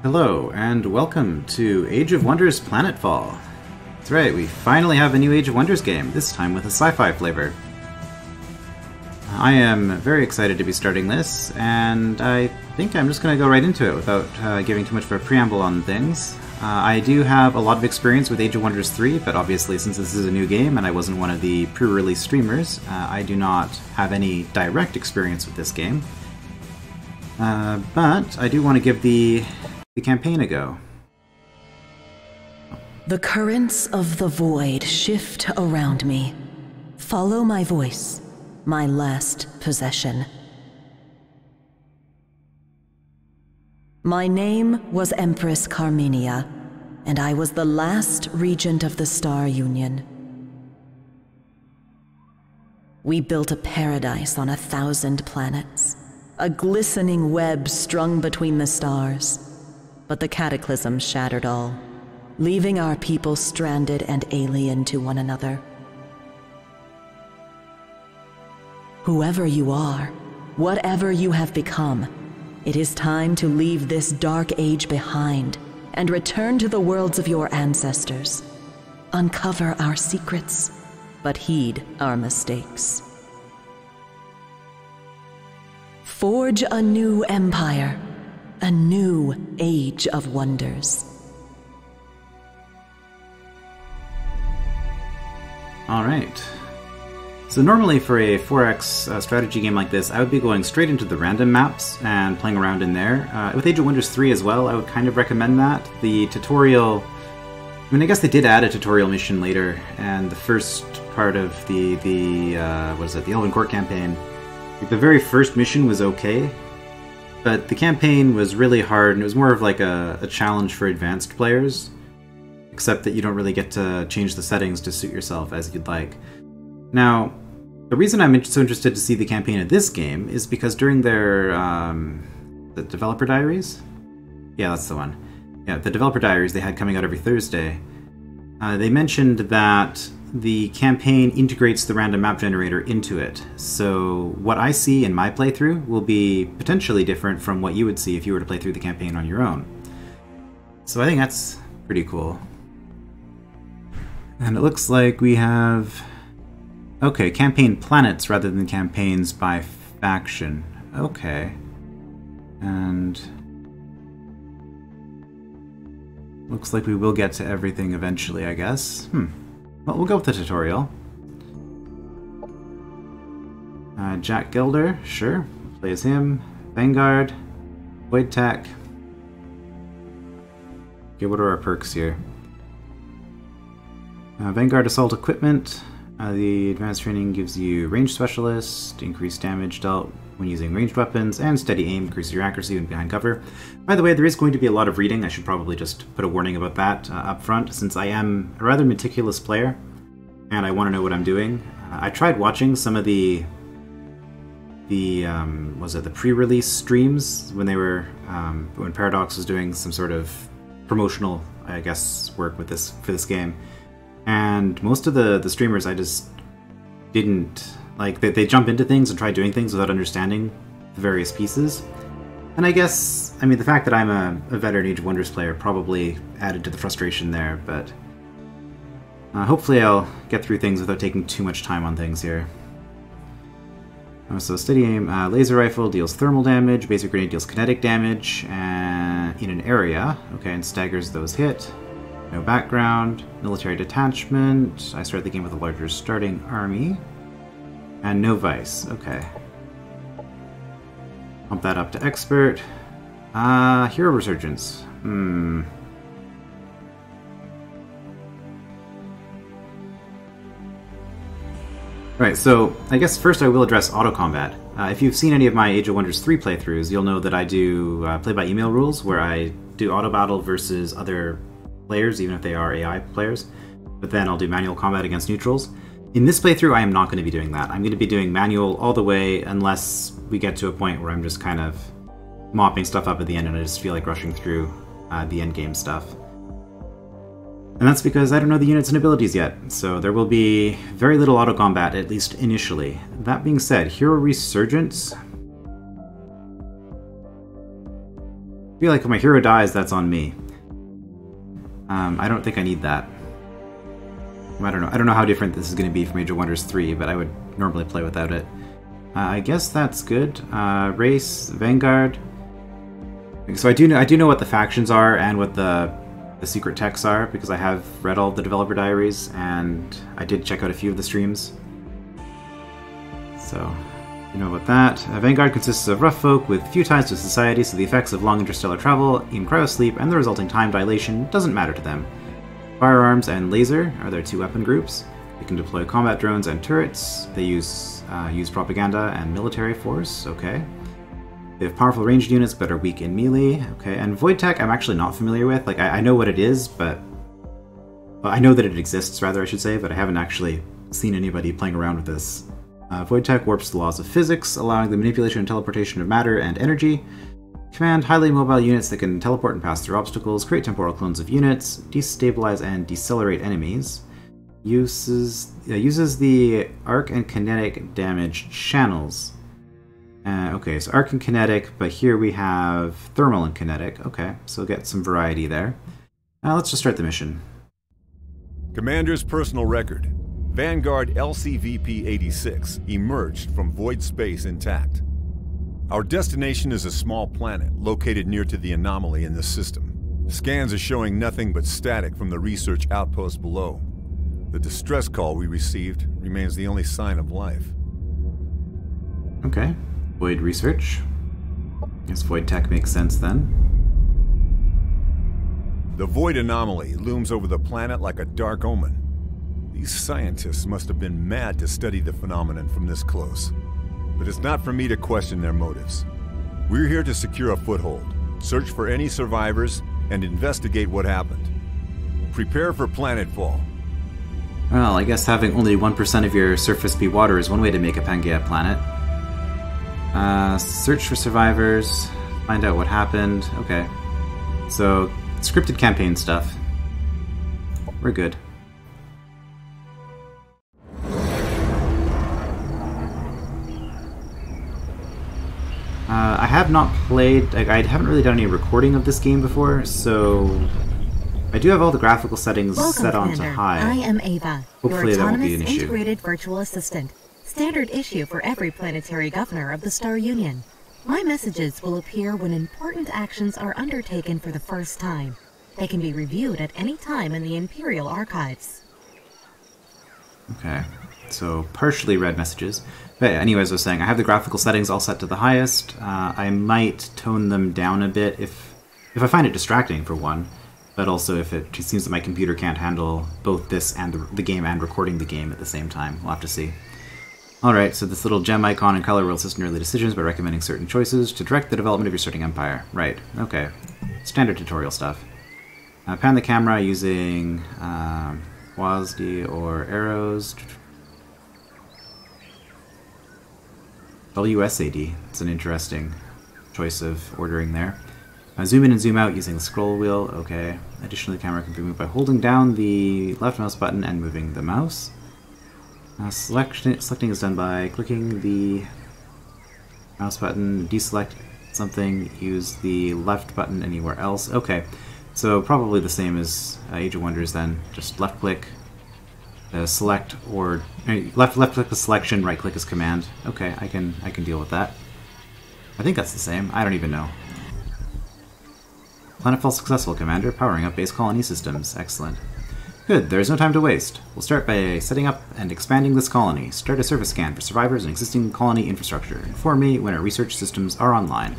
Hello, and welcome to Age of Wonders Planetfall. That's right, we finally have a new Age of Wonders game, this time with a sci-fi flavor. I am very excited to be starting this, and I think I'm just going to go right into it without giving too much of a preamble on things. I do have a lot of experience with Age of Wonders 3, but obviously since this is a new game and I wasn't one of the pre-release streamers, I do not have any direct experience with this game. But I do want to give the campaign a go. The currents of the void shift around me. Follow my voice, my last possession. My name was Empress Carmenia, and I was the last regent of the Star Union. We built a paradise on 1,000 planets, a glistening web strung between the stars. But the cataclysm shattered all, leaving our people stranded and alien to one another. Whoever you are, whatever you have become, it is time to leave this dark age behind and return to the worlds of your ancestors. Uncover our secrets, but heed our mistakes. Forge a new empire. A new age of wonders. Alright. So normally for a 4X strategy game like this, I would be going straight into the random maps and playing around in there. With Age of Wonders 3 as well, I would kind of recommend that. The tutorial... I mean, I guess they did add a tutorial mission later, and the first part of the Elven Court campaign, the very first mission was okay. But the campaign was really hard, and it was more of like a challenge for advanced players, except that you don't really get to change the settings to suit yourself as you'd like. Now, the reason I'm so interested to see the campaign of this game is because during their the developer diaries? Yeah, that's the one. Yeah, the developer diaries they had coming out every Thursday. They mentioned that the campaign integrates the random map generator into it. So what I see in my playthrough will be potentially different from what you would see if you were to play through the campaign on your own. So I think that's pretty cool. And it looks like we have... Okay, campaign planets rather than campaigns by faction. Okay. And... looks like we will get to everything eventually, I guess. Well, we'll go with the tutorial. Jack Gilder, sure. Play as him. Vanguard. Void Tech. Okay, what are our perks here? Vanguard Assault Equipment. The advanced training gives you range specialist, increased damage dealt when using ranged weapons, and steady aim increases your accuracy when behind cover. By the way, there is going to be a lot of reading. I should probably just put a warning about that up front, since I am a rather meticulous player, and I want to know what I'm doing. I tried watching some of the pre-release streams when they were when Paradox was doing some sort of promotional, I guess, work with for this game. And most of the streamers, I just didn't like. They jump into things and try doing things without understanding the various pieces. And I guess, I mean, the fact that I'm a veteran Age of Wonders player probably added to the frustration there, but hopefully I'll get through things without taking too much time on things here. So steady aim, laser rifle deals thermal damage, basic grenade deals kinetic damage in an area, okay, and staggers those hit. No background, military detachment, I start the game with a larger starting army, and no vice, okay. Bump that up to expert. Hero resurgence, Right, so I guess first I will address auto-combat. If you've seen any of my Age of Wonders 3 playthroughs, you'll know that I do play by email rules, where I do auto-battle versus other players, even if they are AI players, but then I'll do manual combat against neutrals. In this playthrough, I am not going to be doing that. I'm going to be doing manual all the way, unless we get to a point where I'm just kind of mopping stuff up at the end and I just feel like rushing through the endgame stuff. And that's because I don't know the units and abilities yet, so there will be very little auto-combat, at least initially. That being said, Hero Resurgence... feel like if my hero dies, that's on me. I don't think I need that. I don't know. I don't know how different this is going to be from Age of Wonders 3, but I would normally play without it. I guess that's good. Race, Vanguard. So I do know what the factions are and what the secret texts are, because I have read all the developer diaries and I did check out a few of the streams. So, you know about that. Vanguard consists of rough folk with few ties to society, so the effects of long interstellar travel in cryosleep and the resulting time dilation doesn't matter to them. Firearms and laser are their two weapon groups. They can deploy combat drones and turrets. They use propaganda and military force. Okay. They have powerful ranged units but are weak in melee. Okay. And Void Tech I'm actually not familiar with. Like, I know what it is, but... Well, I know that it exists, rather, I should say, but I haven't actually seen anybody playing around with this. Void Tech warps the laws of physics, allowing the manipulation and teleportation of matter and energy. Command highly mobile units that can teleport and pass through obstacles, create temporal clones of units, destabilize and decelerate enemies. Uses the arc and kinetic damage channels. Okay, so arc and kinetic, but here we have thermal and kinetic. Okay, so get some variety there. Let's just start the mission. Commander's personal record. Vanguard LCVP-86 emerged from void space intact. Our destination is a small planet located near to the anomaly in the system. Scans are showing nothing but static from the research outpost below. The distress call we received remains the only sign of life. Okay. Void research. Guess Void Tech makes sense then. The void anomaly looms over the planet like a dark omen. These scientists must have been mad to study the phenomenon from this close. But it's not for me to question their motives. We're here to secure a foothold, search for any survivors, and investigate what happened. Prepare for Planetfall. Well, I guess having only 1% of your surface be water is one way to make a Pangea planet. Search for survivors, find out what happened. Okay. So, scripted campaign stuff. We're good. I have not played, I haven't really done any recording of this game before, so I do have all the graphical settings set on to high. I am Ava, Hopefully your that won't be autonomous an issue. integrated virtual assistant. Standard issue for every planetary governor of the Star Union. My messages will appear when important actions are undertaken for the first time. They can be reviewed at any time in the Imperial Archives. Okay, so partially read messages. But anyways, I was saying, I have the graphical settings all set to the highest. I might tone them down a bit if I find it distracting, for one. But also if it seems that my computer can't handle both this and the game and recording the game at the same time. We'll have to see. Alright, so this little gem icon in color will assist in early decisions by recommending certain choices to direct the development of your starting empire. Right, okay. Standard tutorial stuff. Pan the camera using WASD or arrows. WSAD. It's an interesting choice of ordering there. Zoom in and zoom out using the scroll wheel. Okay. Additionally, the camera can be moved by holding down the left mouse button and moving the mouse. Selecting is done by clicking the mouse button. Deselect something, use the left button anywhere else. Okay. So probably the same as Age of Wonders then. Just left click, select, or left click the selection, right click is command. Okay, I can deal with that. I think that's the same. I don't even know. Planetfall successful, Commander. Powering up base colony systems. Excellent. Good, there is no time to waste. We'll start by setting up and expanding this colony. Start a surface scan for survivors and existing colony infrastructure. Inform me when our research systems are online.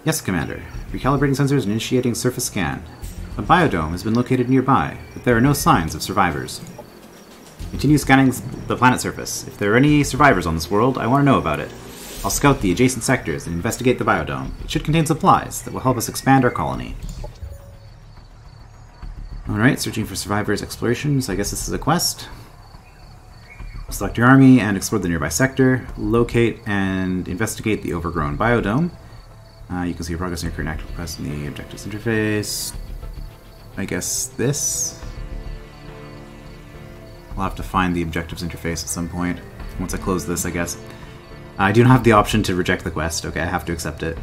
Yes, Commander. Recalibrating sensors and initiating surface scan. A biodome has been located nearby, but there are no signs of survivors. Continue scanning the planet surface. If there are any survivors on this world, I want to know about it. I'll scout the adjacent sectors and investigate the biodome. It should contain supplies that will help us expand our colony. Alright, searching for survivors exploration, so I guess this is a quest. Select your army and explore the nearby sector. Locate and investigate the overgrown biodome. You can see your progress in your current active quest in the objectives interface. I guess this. I'll have to find the objectives interface at some point. Once I close this, I guess. I do not have the option to reject the quest. Okay, I have to accept it.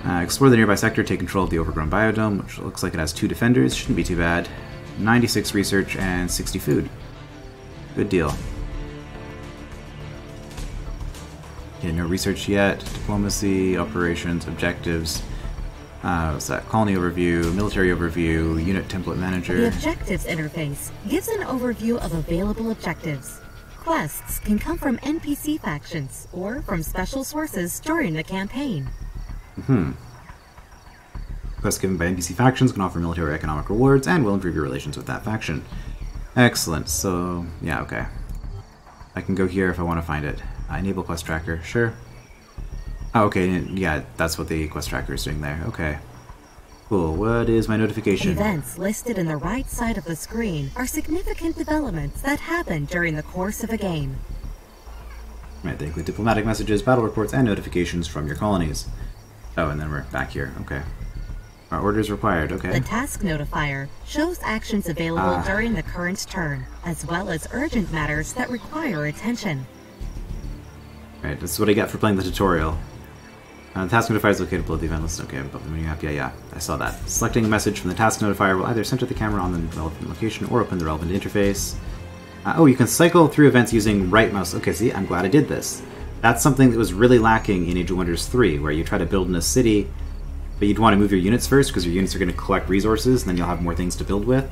Explore the nearby sector, take control of the overgrown biodome, which looks like it has 2 defenders. Shouldn't be too bad. 96 research and 60 food. Good deal. Okay, no research yet. Diplomacy, operations, objectives. What's that? Colony overview, military overview, unit template manager. The objectives interface gives an overview of available objectives. Quests can come from NPC factions or from special sources during the campaign. Quests given by NPC factions can offer military or economic rewards and will improve your relations with that faction. Excellent. So, yeah, okay. I can go here if I want to find it. Enable quest tracker. Sure. Oh, okay. Yeah, that's what the quest tracker is doing there. Okay. Cool. What is my notification? Events listed in the right side of the screen are significant developments that happen during the course of a game. Right, they include diplomatic messages, battle reports, and notifications from your colonies. Oh, and then we're back here. Okay. Our orders required. Okay. The task notifier shows actions available during the current turn, as well as urgent matters that require attention. Right, this is what I get for playing the tutorial. The task notifier is located below the event list. Okay, above the menu app. Yeah, I saw that. Selecting a message from the task notifier will either center the camera on the relevant location or open the relevant interface. Oh, you can cycle through events using right mouse. Okay, see, I'm glad I did this. That's something that was really lacking in Age of Wonders 3, where you try to build in a city, but you'd want to move your units first, because your units are going to collect resources, and then you'll have more things to build with.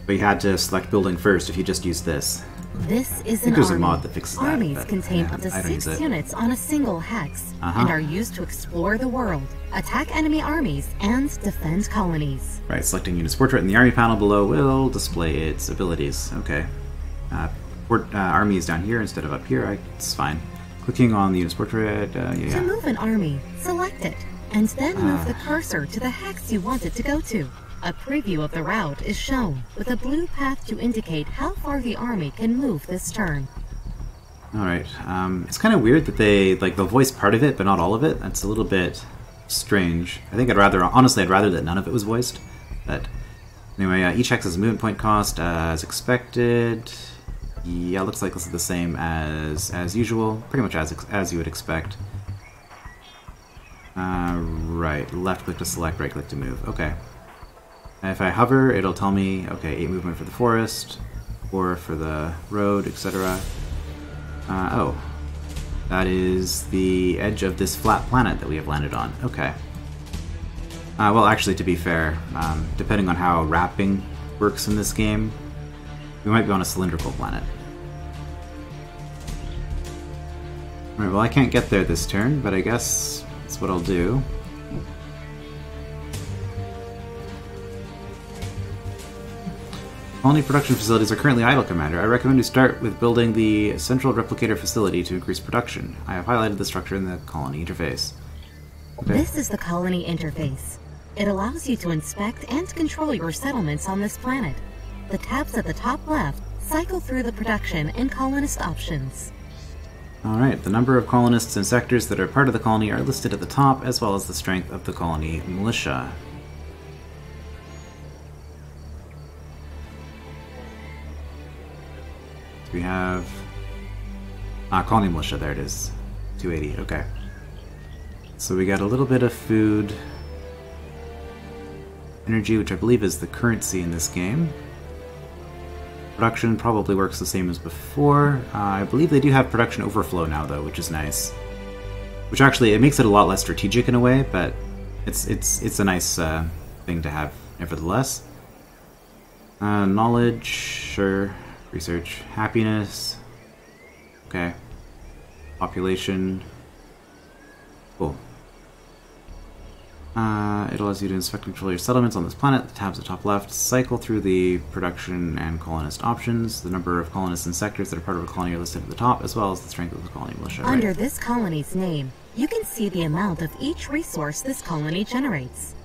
But you had to select building first if you just used this. This is I think an there's army. a mod that fixes that. Armies but, contain yeah, up to I don't use 6 it. units on a single hex, and are used to explore the world, attack enemy armies, and defend colonies. Right, selecting unit's portrait in the army panel below will display its abilities. Okay. Army is down here instead of up here. It's fine. Clicking on the unit's portrait, To move an army, select it, and then move the cursor to the hex you want it to go to. A preview of the route is shown, with a blue path to indicate how far the army can move this turn. Alright, it's kind of weird that they, like, they'll voice part of it, but not all of it. That's a little bit strange. I think honestly, I'd rather that none of it was voiced. But, anyway, each hex has a movement point cost, as expected. Yeah, looks like this is the same as usual. Pretty much as you would expect. Right, left click to select, right click to move. Okay. And if I hover, it'll tell me, okay, 8 movement for the forest, 4 for the road, etc. Oh. That is the edge of this flat planet that we have landed on. Okay. Well, actually, to be fair, depending on how wrapping works in this game, we might be on a cylindrical planet. Alright, well, I can't get there this turn, but I guess that's what I'll do. Colony production facilities are currently idle, Commander. I recommend you start with building the central replicator facility to increase production. I have highlighted the structure in the colony interface. Okay. This is the colony interface. It allows you to inspect and control your settlements on this planet. The tabs at the top left cycle through the production and colonist options. Alright, the number of colonists and sectors that are part of the colony are listed at the top, as well as the strength of the colony militia. We have colony militia, there it is. 280, okay. So we got a little bit of food. Energy, which I believe is the currency in this game. Production probably works the same as before. I believe they do have production overflow now, though, which is nice. Which actually, it makes it a lot less strategic in a way, but it's a nice thing to have, nevertheless. Knowledge, sure. Research, happiness. Okay. Population. Cool. It allows you to inspect and control your settlements on this planet. The tabs at the top left cycle through the production and colonist options. The number of colonists and sectors that are part of a colony are listed at the top, as well as the strength of the colony militia. Under this colony's name, you can see the amount of each resource this colony generates.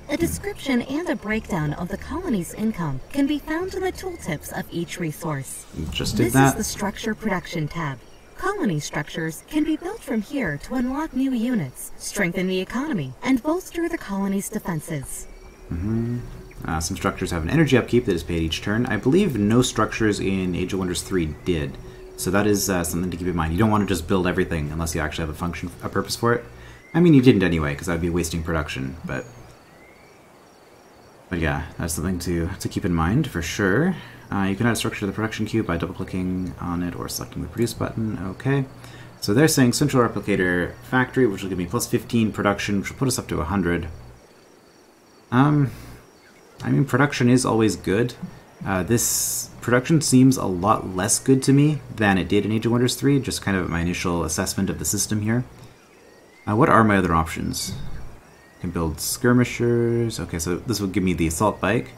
A description and a breakdown of the colony's income can be found in the tooltips of each resource. Just did This that. is the Structure Production tab. Colony structures can be built from here to unlock new units, strengthen the economy, and bolster the colony's defenses. Some structures have an energy upkeep that is paid each turn. I believe no structures in Age of Wonders 3 did, so that is something to keep in mind. You don't want to just build everything unless you actually have a purpose for it. I mean, you didn't anyway, because that would be wasting production, but yeah, that's something to keep in mind, for sure. You can add a structure to the production queue by double-clicking on it or selecting the Produce button. Okay. So they're saying Central Replicator Factory, which will give me plus 15 production, which will put us up to 100. I mean, production is always good. This production seems a lot less good to me than it did in Age of Wonders 3, just kind of my initial assessment of the system here. What are my other options? I can build skirmishers. Okay, so this would give me the assault bike.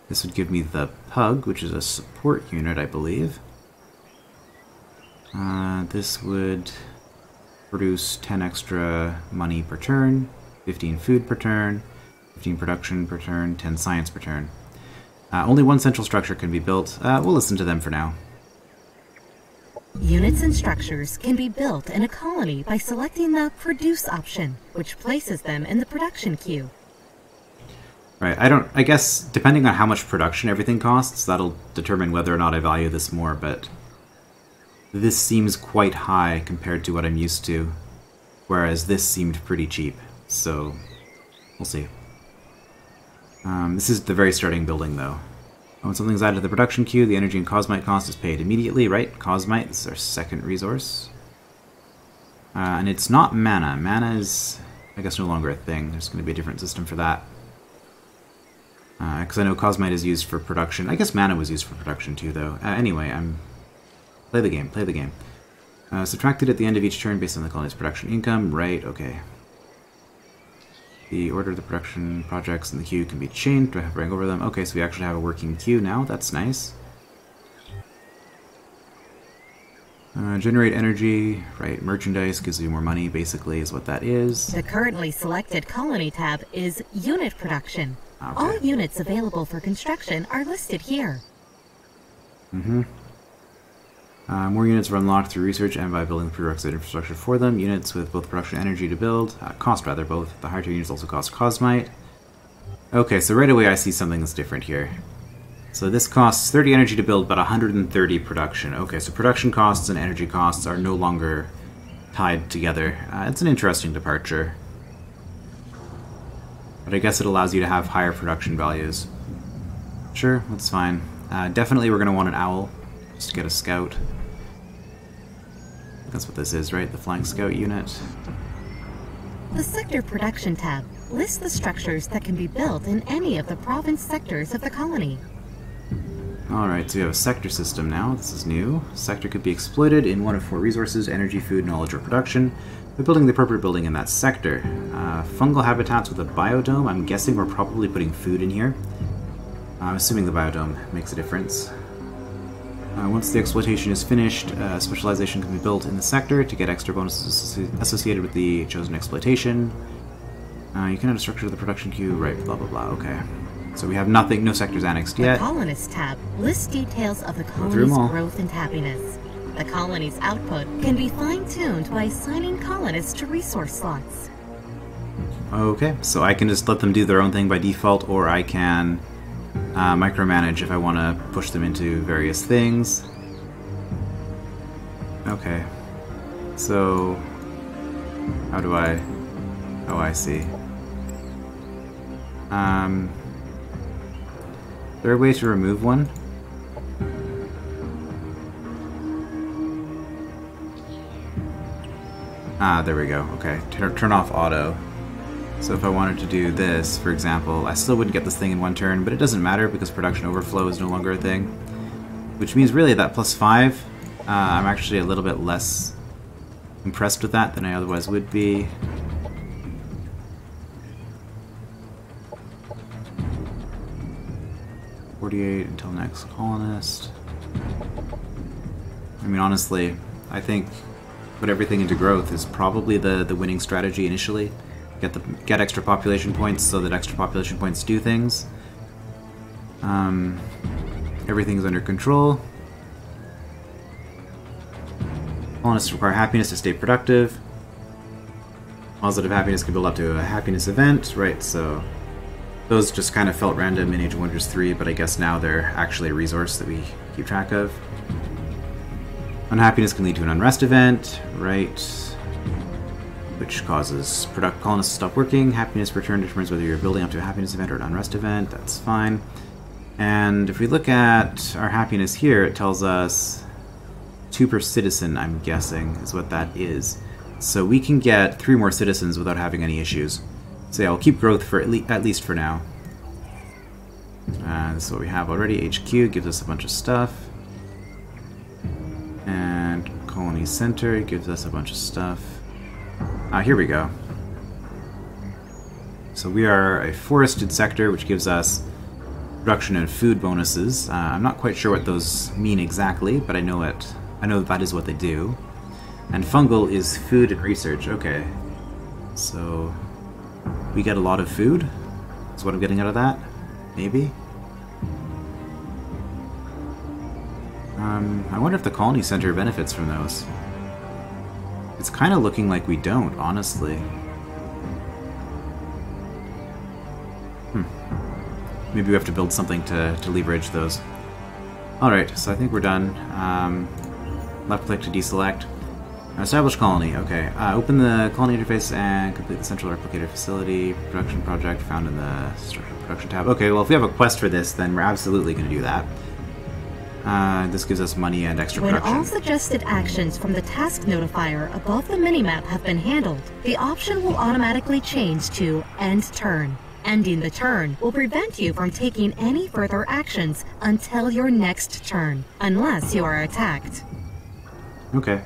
This would give me the pug, which is a support unit, I believe. This would produce 10 extra money per turn, 15 food per turn, 15 production per turn, 10 science per turn. Only one central structure can be built. We'll listen to them for now. Units and structures can be built in a colony by selecting the Produce option, which places them in the production queue. Right, I guess, depending on how much production everything costs, that'll determine whether or not I value this more, but this seems quite high compared to what I'm used to, whereas this seemed pretty cheap, so we'll see. This is the very starting building, though. When something's added to the production queue, the energy and cosmite cost is paid immediately, right? Cosmite is our second resource. And it's not mana. Mana is, I guess, no longer a thing. There's going to be a different system for that. Because I know cosmite is used for production. I guess mana was used for production too, though. Anyway, play the game, play the game. Subtracted at the end of each turn based on the colony's production income. Right, okay. The order of the production projects in the queue can be changed. Do I have to rank over them? Okay, so we actually have a working queue now. That's nice. Generate energy. Right, merchandise gives you more money, basically, is what that is. The currently selected colony tab is Unit Production. Okay. All units available for construction are listed here. More units are unlocked through research and by building the prerequisite infrastructure for them. Units with both production and energy to build. Cost, rather, both. The higher tier units also cost cosmite. Okay, so right away I see something that's different here. So this costs 30 energy to build, but 130 production. Okay, so production costs and energy costs are no longer tied together. It's an interesting departure. But I guess it allows you to have higher production values. Sure, that's fine. Definitely we're going to want an owl, just to get a scout. That's what this is, right? The flying scout unit. The Sector Production tab lists the structures that can be built in any of the province sectors of the colony. Alright, so we have a sector system now. This is new. Sector could be exploited in one of 4 resources: energy, food, knowledge, or production. By building the appropriate building in that sector. Fungal habitats with a biodome. I'm guessing we're probably putting food in here. I'm assuming the biodome makes a difference. Once the exploitation is finished, specialization can be built in the sector to get extra bonuses associated with the chosen exploitation. You can add a structure to the production queue, right, blah blah blah, okay. So we have nothing, no sectors annexed yet. The Colonist tab lists details of the colony's growth and happiness. The colony's output can be fine-tuned by assigning colonists to resource slots. Okay, so I can just let them do their own thing by default, or I can micromanage if I want to push them into various things. Okay. So, how do I... Oh, I see. Is there a way to remove one? Ah, there we go. Okay, turn off auto. So if I wanted to do this, for example, I still wouldn't get this thing in one turn, but it doesn't matter because production overflow is no longer a thing. Which means really that +5, I'm actually a little bit less impressed with that than I otherwise would be. $48 until next colonist. I mean, honestly, I think put everything into growth is probably the winning strategy initially. Get extra population points so that extra population points do things. Everything's under control. Colonists require happiness to stay productive. Positive happiness can build up to a happiness event, right? So those just kind of felt random in Age of Wonders 3, but I guess now they're actually a resource that we keep track of. Unhappiness can lead to an unrest event, right? which causes colonists to stop working. Happiness return determines whether you're building up to a happiness event or an unrest event. That's fine. And if we look at our happiness here, it tells us 2 per citizen, I'm guessing, is what that is. So we can get 3 more citizens without having any issues. So yeah, we'll keep growth for at least for now. This is what we have already. HQ gives us a bunch of stuff. And Colony Center gives us a bunch of stuff. Here we go. So we are a forested sector, which gives us production and food bonuses. I'm not quite sure what those mean exactly, but I know that is what they do. And fungal is food and research. Okay. So we get a lot of food. That's what I'm getting out of that. Maybe. I wonder if the colony center benefits from those. It's kind of looking like we don't, honestly. Maybe we have to build something to leverage those. Alright, so I think we're done. Left click to deselect. Establish colony, okay. Open the colony interface and complete the central replicator facility production project found in the structure production tab. Okay, well if we have a quest for this, then we're absolutely going to do that. This gives us money and extra production. When all suggested actions from the task notifier above the minimap have been handled, the option will automatically change to End Turn. Ending the turn will prevent you from taking any further actions until your next turn, unless you are attacked. Okay,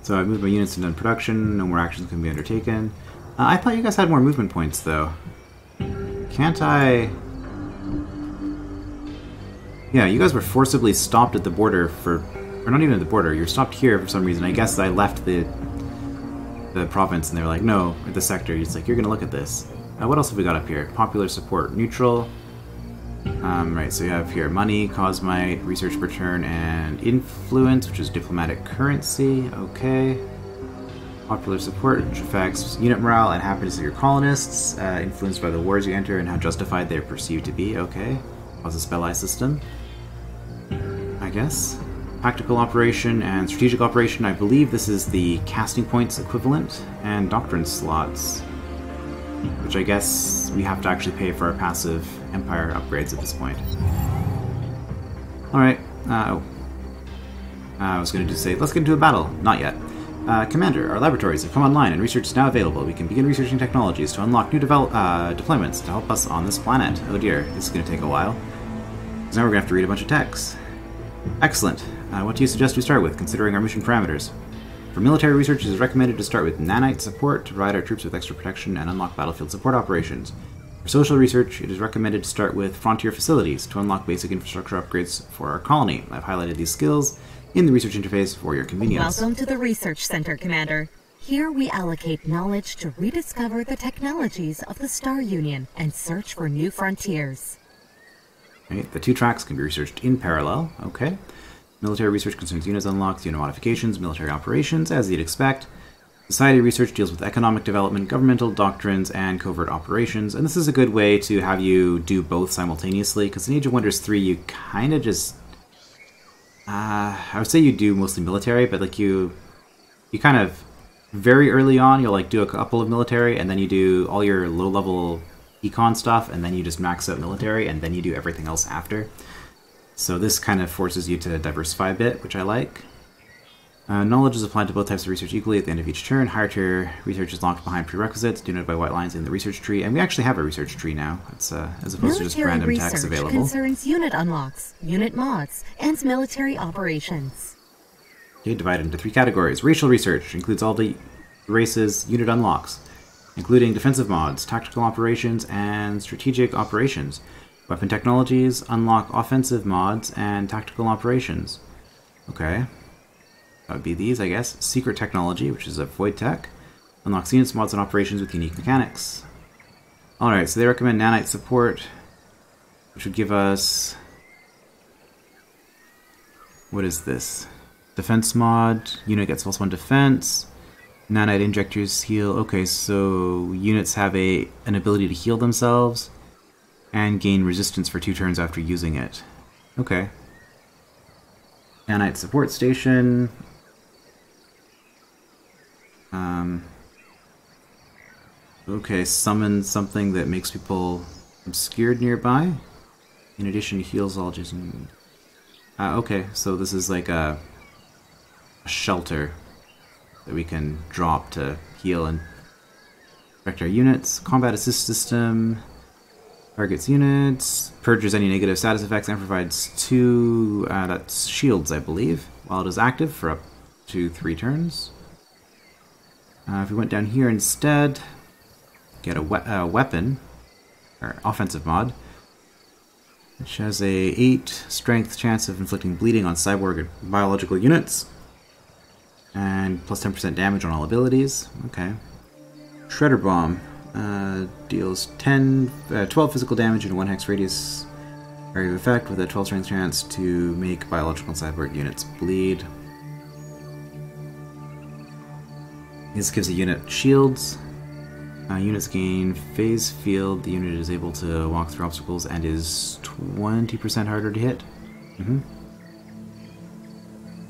so I've moved my units and done production, no more actions can be undertaken. I thought you guys had more movement points, though. Can't I... Yeah, you guys were forcibly stopped at the border for... Or not even at the border, you were stopped here for some reason. I guess I left the province and they were like, no, at the sector. It's like, you're gonna look at this. What else have we got up here? Popular support, neutral. Right, so you have here money, cosmite, research return, and influence, which is diplomatic currency. Okay. Popular support, which affects unit morale and happiness of your colonists, influenced by the wars you enter and how justified they're perceived to be. Okay. Cause a spell eye system, I guess. Tactical operation and strategic operation. I believe this is the casting points equivalent, and doctrine slots, which I guess we have to actually pay for our passive empire upgrades at this point. Alright, I was going to say, let's get into a battle. Not yet. Commander, our laboratories have come online and research is now available. We can begin researching technologies to unlock new deployments to help us on this planet. Oh dear, this is going to take a while. So now we're going to have to read a bunch of text. Excellent. What do you suggest we start with, considering our mission parameters? For military research, it is recommended to start with nanite support to provide our troops with extra protection and unlock battlefield support operations. For social research, it is recommended to start with frontier facilities to unlock basic infrastructure upgrades for our colony. I've highlighted these skills in the research interface for your convenience. Welcome to the Research Center, Commander. Here we allocate knowledge to rediscover the technologies of the Star Union and search for new frontiers. Right, the 2 tracks can be researched in parallel. Okay. Military research concerns units unlocks, unit modifications, military operations, as you'd expect. Society research deals with economic development, governmental doctrines, and covert operations. And this is a good way to have you do both simultaneously, because in Age of Wonders 3, you kind of just... I would say you do mostly military, but like you kind of... Very early on, you'll like do a couple of military, and then you do all your low-level econ stuff, and then you just max out military, and then you do everything else after. So this kind of forces you to diversify a bit, which I like. Knowledge is applied to both types of research equally at the end of each turn. Higher tier research is locked behind prerequisites, denoted by white lines in the research tree, and we actually have a research tree now. It's as opposed to just random text available. Military research concerns unit unlocks, unit mods, and military operations. Okay, divided into 3 categories. Racial research includes all the races' unit unlocks, including defensive mods, tactical operations, and strategic operations. Weapon technologies unlock offensive mods and tactical operations. Okay. That would be these, I guess. Secret technology, which is a void tech, unlocks units, mods, and operations with unique mechanics. Alright, so they recommend nanite support, which would give us... What is this? Defense mod, unit gets +1 defense, nanite injectors heal. Okay, so units have an ability to heal themselves and gain resistance for 2 turns after using it. Okay. Nanite support station. Okay, summon something that makes people obscured nearby. In addition, heals all Jason. Okay, so this is like a shelter that we can drop to heal and protect our units. Combat assist system. Targets units. Purges any negative status effects and provides 2 that's shields, I believe, while it is active for up to 3 turns. If we went down here instead, get a weapon, or offensive mod, which has a 8 strength chance of inflicting bleeding on cyborg and biological units, and plus 10% damage on all abilities. Okay. Shredder Bomb deals 12 physical damage in a 1 hex radius area of effect with a 12 strength chance to make biological and cyborg units bleed. This gives a unit shields. Units gain phase field. The unit is able to walk through obstacles and is 20% harder to hit.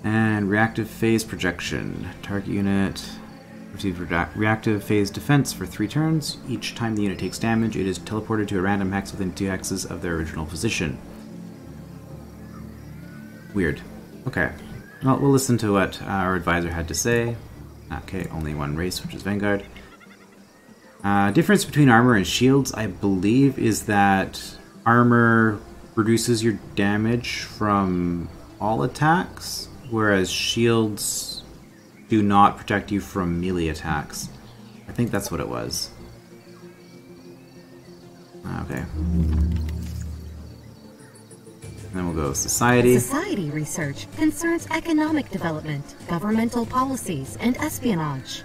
And reactive phase projection. Target unit receives reactive phase defense for 3 turns. Each time the unit takes damage, it is teleported to a random hex within 2 hexes of their original position. Weird. Okay. Well, we'll listen to what our advisor had to say. Okay, only one race, which is Vanguard. Difference between armor and shields, I believe, is that armor reduces your damage from all attacks, whereas shields do not protect you from melee attacks. I think that's what it was. Okay. Then we'll go Society. Society research concerns economic development, governmental policies, and espionage.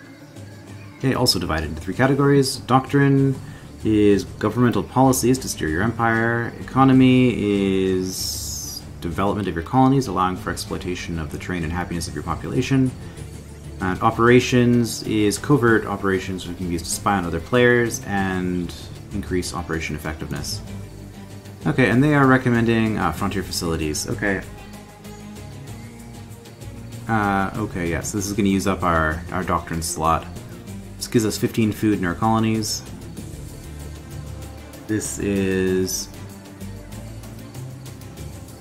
Okay, also divided into 3 categories. Doctrine is governmental policies to steer your empire. Economy is development of your colonies, allowing for exploitation of the terrain and happiness of your population. And operations is covert operations, which can be used to spy on other players and increase operation effectiveness. Okay, and they are recommending frontier facilities. Okay. Okay, yes, this is going to use up our doctrine slot. This gives us 15 food in our colonies. This is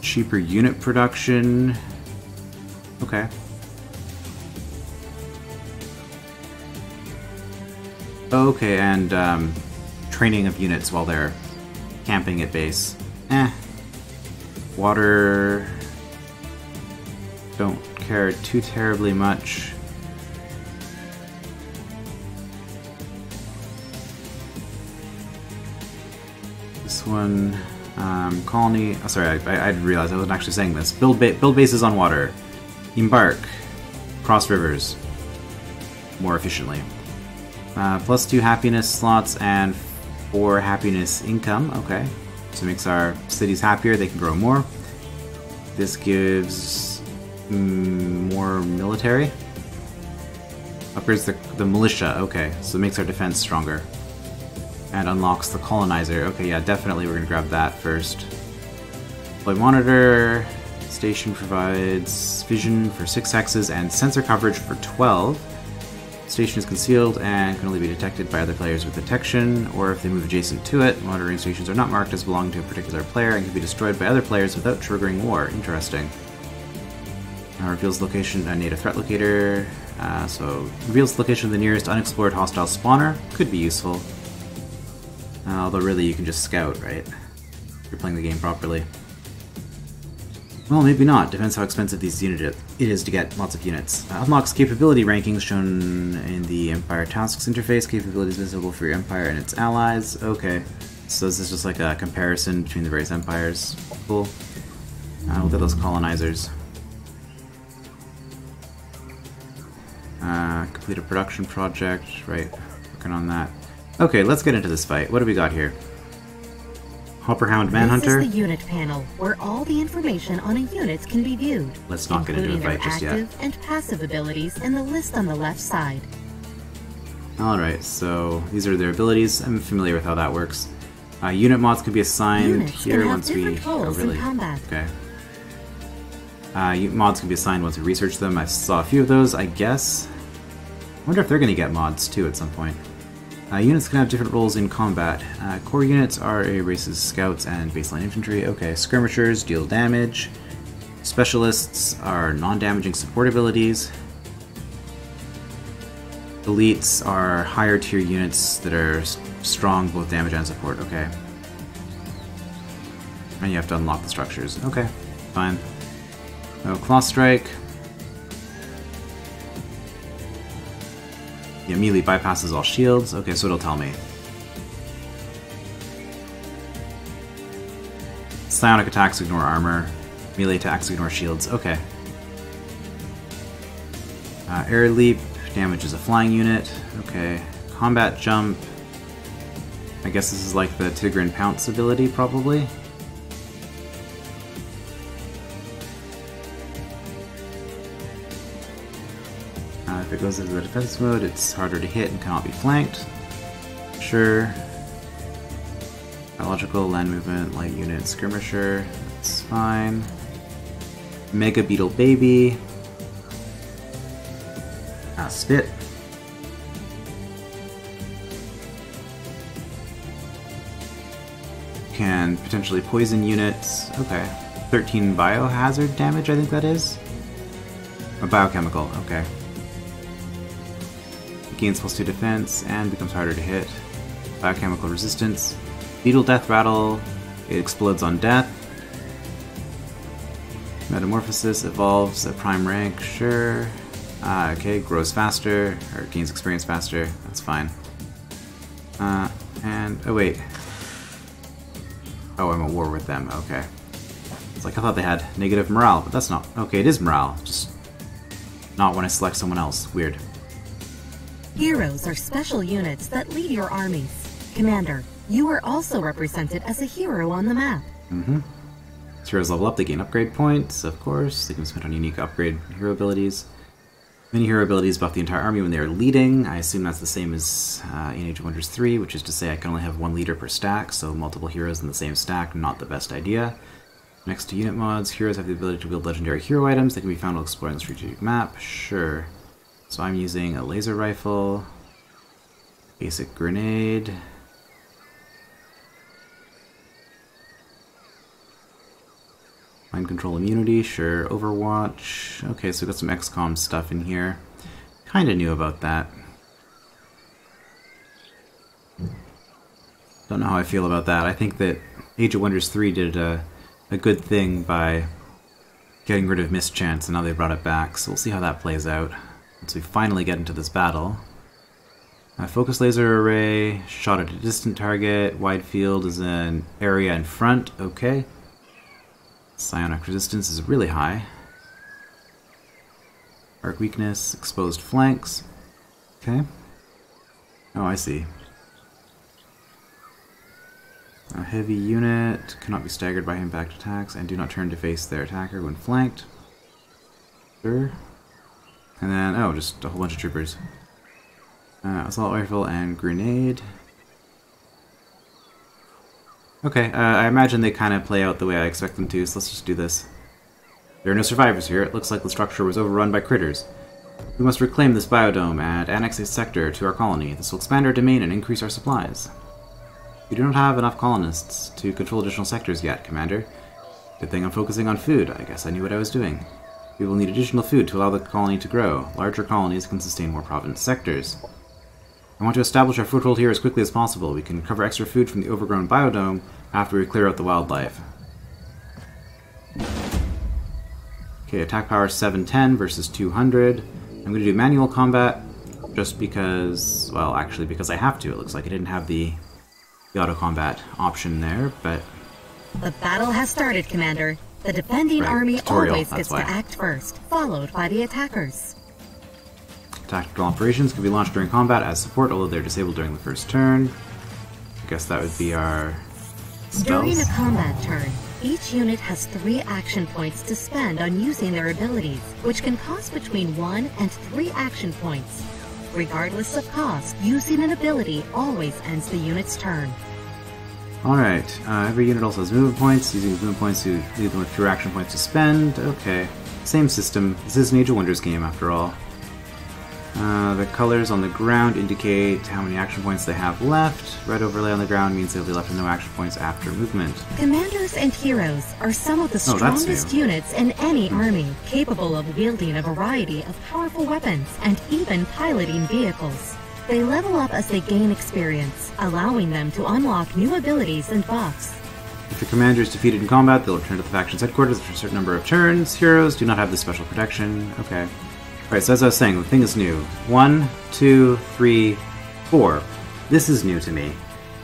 cheaper unit production. Okay. Okay, and training of units while they're camping at base. Water. Don't care too terribly much. This one, colony. Oh, sorry, I realized I wasn't actually saying this. Build bases on water. Embark. Cross rivers. More efficiently. Plus 2 happiness slots and 4 happiness income. Okay. So it makes our cities happier, they can grow more. This gives more military. Upgrades the militia. Okay, so it makes our defense stronger. And unlocks the colonizer. Okay, yeah, definitely we're going to grab that first. Deploy monitor. Station provides vision for 6 hexes and sensor coverage for 12. Station is concealed and can only be detected by other players with detection, or if they move adjacent to it. Monitoring stations are not marked as belonging to a particular player and can be destroyed by other players without triggering war. Interesting. Reveals location, a native threat locator. So reveals the location of the nearest unexplored hostile spawner. Could be useful. Although really you can just scout, right? If you're playing the game properly. Well, maybe not. Depends how expensive these units it is to get lots of units. Unlocks capability rankings shown in the Empire Tasks interface. Capabilities visible for your empire and its allies. Okay. So this is just like a comparison between the various empires. Cool. Look at those colonizers. Complete a production project. Right. Working on that. Okay, let's get into this fight. What do we got here? Hopperhound Manhunter. This is the unit panel, where all the information on a unit can be viewed. Let's not get into a fight just yet. Including their active and passive abilities in the list on the left side. Alright, so these are their abilities. I'm familiar with how that works. Unit mods can be assigned Units here can have once we... different roles in combat. Okay. Mods can be assigned once we research them. I saw a few of those, I guess. I wonder if they're going to get mods too at some point. Units can have different roles in combat. Core units are a race's scouts and baseline infantry. Okay, skirmishers deal damage. Specialists are non-damaging support abilities. Elites are higher tier units that are strong both damage and support. Okay. And you have to unlock the structures. Okay, fine. Oh, Claw Strike. Yeah, melee bypasses all shields. Okay, so it'll tell me. Psionic attacks ignore armor. Melee attacks ignore shields. Okay. Air Leap damages a flying unit. Okay. Combat Jump. I guess this is like the Tigran Pounce ability, probably. If it goes into the defense mode, it's harder to hit and cannot be flanked. Sure. Biological, land movement, light unit, skirmisher. That's fine. Mega Beetle Baby. Spit. Can potentially poison units. Okay. 13 biohazard damage, I think that is. A biochemical, okay. Gains +2 defense and becomes harder to hit. Biochemical resistance. Beetle Death Rattle. It explodes on death. Metamorphosis evolves at prime rank, sure. Okay, grows faster, or gains experience faster, that's fine. And, oh wait. Oh, I'm at war with them, okay. It's like I thought they had negative morale, but that's not. Okay, it is morale, just not when I select someone else. Weird. Heroes are special units that lead your armies. Commander, you are also represented as a hero on the map. Mm-hmm. As heroes level up, they gain upgrade points, of course. They can be spent on unique upgrade hero abilities. Many hero abilities buff the entire army when they are leading. I assume that's the same as in Age of Wonders 3, which is to say I can only have one leader per stack, so multiple heroes in the same stack, not the best idea. Next to unit mods, heroes have the ability to wield legendary hero items that can be found while exploring the strategic map. Sure. So I'm using a laser rifle, basic grenade, mind control immunity, sure, Overwatch. Okay, so we got some XCOM stuff in here. Kinda knew about that. Don't know how I feel about that. I think that Age of Wonders 3 did a good thing by getting rid of Mischance, and now they brought it back, so we'll see how that plays out. Once we finally get into this battle. Focus laser array, shot at a distant target, wide field is an area in front, okay. Psionic resistance is really high. Arc weakness, exposed flanks, okay. Oh, I see. A heavy unit cannot be staggered by impact attacks and do not turn to face their attacker when flanked. Sure. And then, oh, just a whole bunch of troopers. Assault rifle and grenade. Okay, I imagine they kind of play out the way I expect them to, so let's just do this. There are no survivors here. It looks like the structure was overrun by critters. We must reclaim this biodome and annex a sector to our colony. This will expand our domain and increase our supplies. We do not have enough colonists to control additional sectors yet, Commander. Good thing I'm focusing on food. I guess I knew what I was doing. We will need additional food to allow the colony to grow. Larger colonies can sustain more province sectors. I want to establish our foothold here as quickly as possible. We can recover extra food from the overgrown biodome after we clear out the wildlife. Okay, attack power 710 versus 200. I'm going to do manual combat just because, well, actually because I have to. It looks like I didn't have the auto combat option there, but... The battle has started, Commander. The defending army always gets to act first, followed by the attackers. Tactical operations can be launched during combat as support, although they're disabled during the first turn. I guess that would be our spells. During a combat turn, each unit has 3 action points to spend on using their abilities, which can cost between 1 and 3 action points. Regardless of cost, using an ability always ends the unit's turn. Alright, every unit also has movement points. Using movement points to leave them with fewer action points to spend. Okay, same system. This is an Age of Wonders game after all. The colors on the ground indicate how many action points they have left. Red overlay on the ground means they'll be left with no action points after movement. Commanders and heroes are some of the strongest units in any army, capable of wielding a variety of powerful weapons and even piloting vehicles. They level up as they gain experience, allowing them to unlock new abilities and buffs. If your commander is defeated in combat, they'll return to the faction's headquarters for a certain number of turns. Heroes do not have this special protection. Okay. Alright, so as I was saying, the thing is new. 1, 2, 3, 4. This is new to me.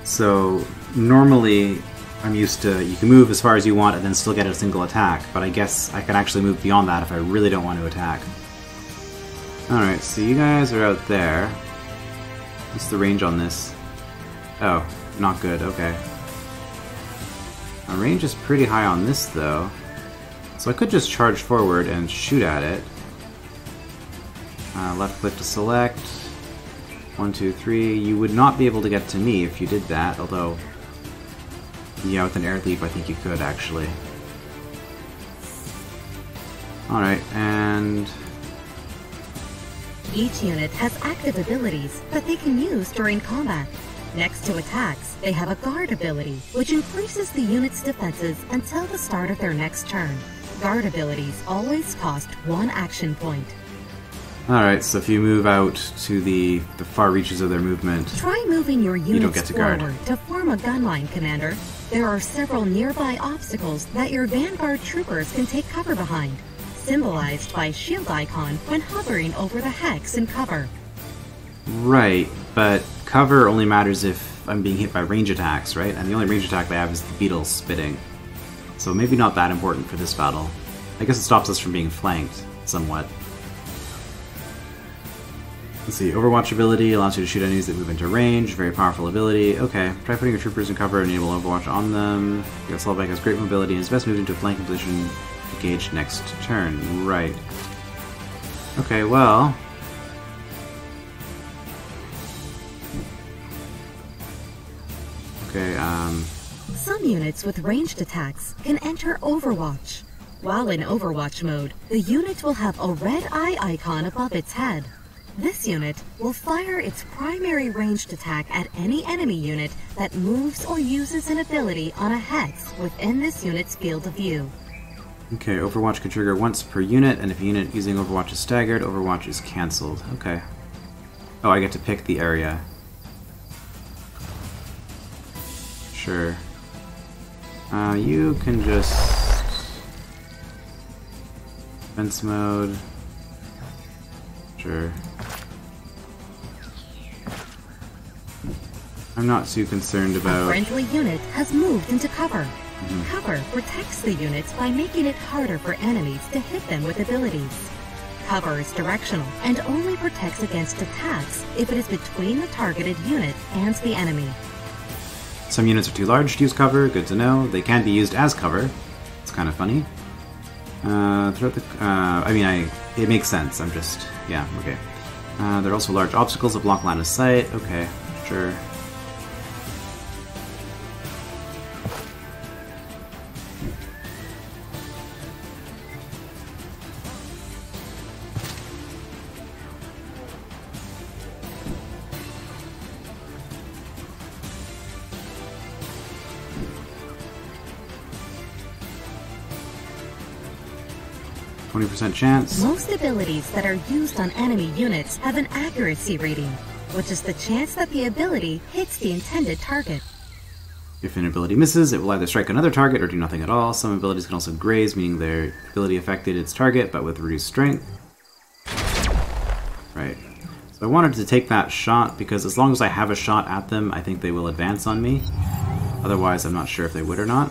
So, normally, I'm used to, you can move as far as you want and then still get a single attack, but I guess I can actually move beyond that if I really don't want to attack. Alright, so you guys are out there. What's the range on this? Oh, not good, okay. Our range is pretty high on this, though. So I could just charge forward and shoot at it. Left click to select. 1, 2, 3. You would not be able to get to me if you did that, although... yeah, with an air leap I think you could, actually. Alright, and... each unit has active abilities that they can use during combat. Next to attacks, they have a guard ability, which increases the unit's defenses until the start of their next turn. Guard abilities always cost 1 action point. Alright, so if you move out to the far reaches of their movement... try moving your units don't get to guard. forward to form a gunline, Commander. There are several nearby obstacles that your Vanguard troopers can take cover behind, symbolized by shield icon when hovering over the hex in cover. Right, but cover only matters if I'm being hit by range attacks, right? And the only range attack they have is the beetles spitting. So maybe not that important for this battle. I guess it stops us from being flanked, somewhat. Let's see, Overwatch ability allows you to shoot enemies that move into range. Very powerful ability. Okay, try putting your troopers in cover and enable Overwatch on them. The Assaultback has great mobility and is best moved into a flanking position to engage next turn. Right. Okay, well... okay, Some units with ranged attacks can enter Overwatch. While in Overwatch mode, the unit will have a red eye icon above its head. This unit will fire its primary ranged attack at any enemy unit that moves or uses an ability on a hex within this unit's field of view. Okay, Overwatch can trigger once per unit, and if a unit using Overwatch is staggered, Overwatch is cancelled. Okay. Oh, I get to pick the area. Sure. You can just... defense mode. Sure. I'm not too concerned about... a friendly unit has moved into cover. Cover protects the units by making it harder for enemies to hit them with abilities. Cover is directional and only protects against attacks if it is between the targeted unit and the enemy. Some units are too large to use cover, good to know. They can be used as cover. It's kind of funny. Throughout the... it makes sense, I'm just... yeah, okay. There are also large obstacles that block line of sight. Okay, sure. %, chance. Most abilities that are used on enemy units have an accuracy rating, which is the chance that the ability hits the intended target. If an ability misses, it will either strike another target or do nothing at all. Some abilities can also graze, meaning their ability affected its target, but with reduced strength. Right. So I wanted to take that shot, because as long as I have a shot at them, I think they will advance on me. Otherwise, I'm not sure if they would or not.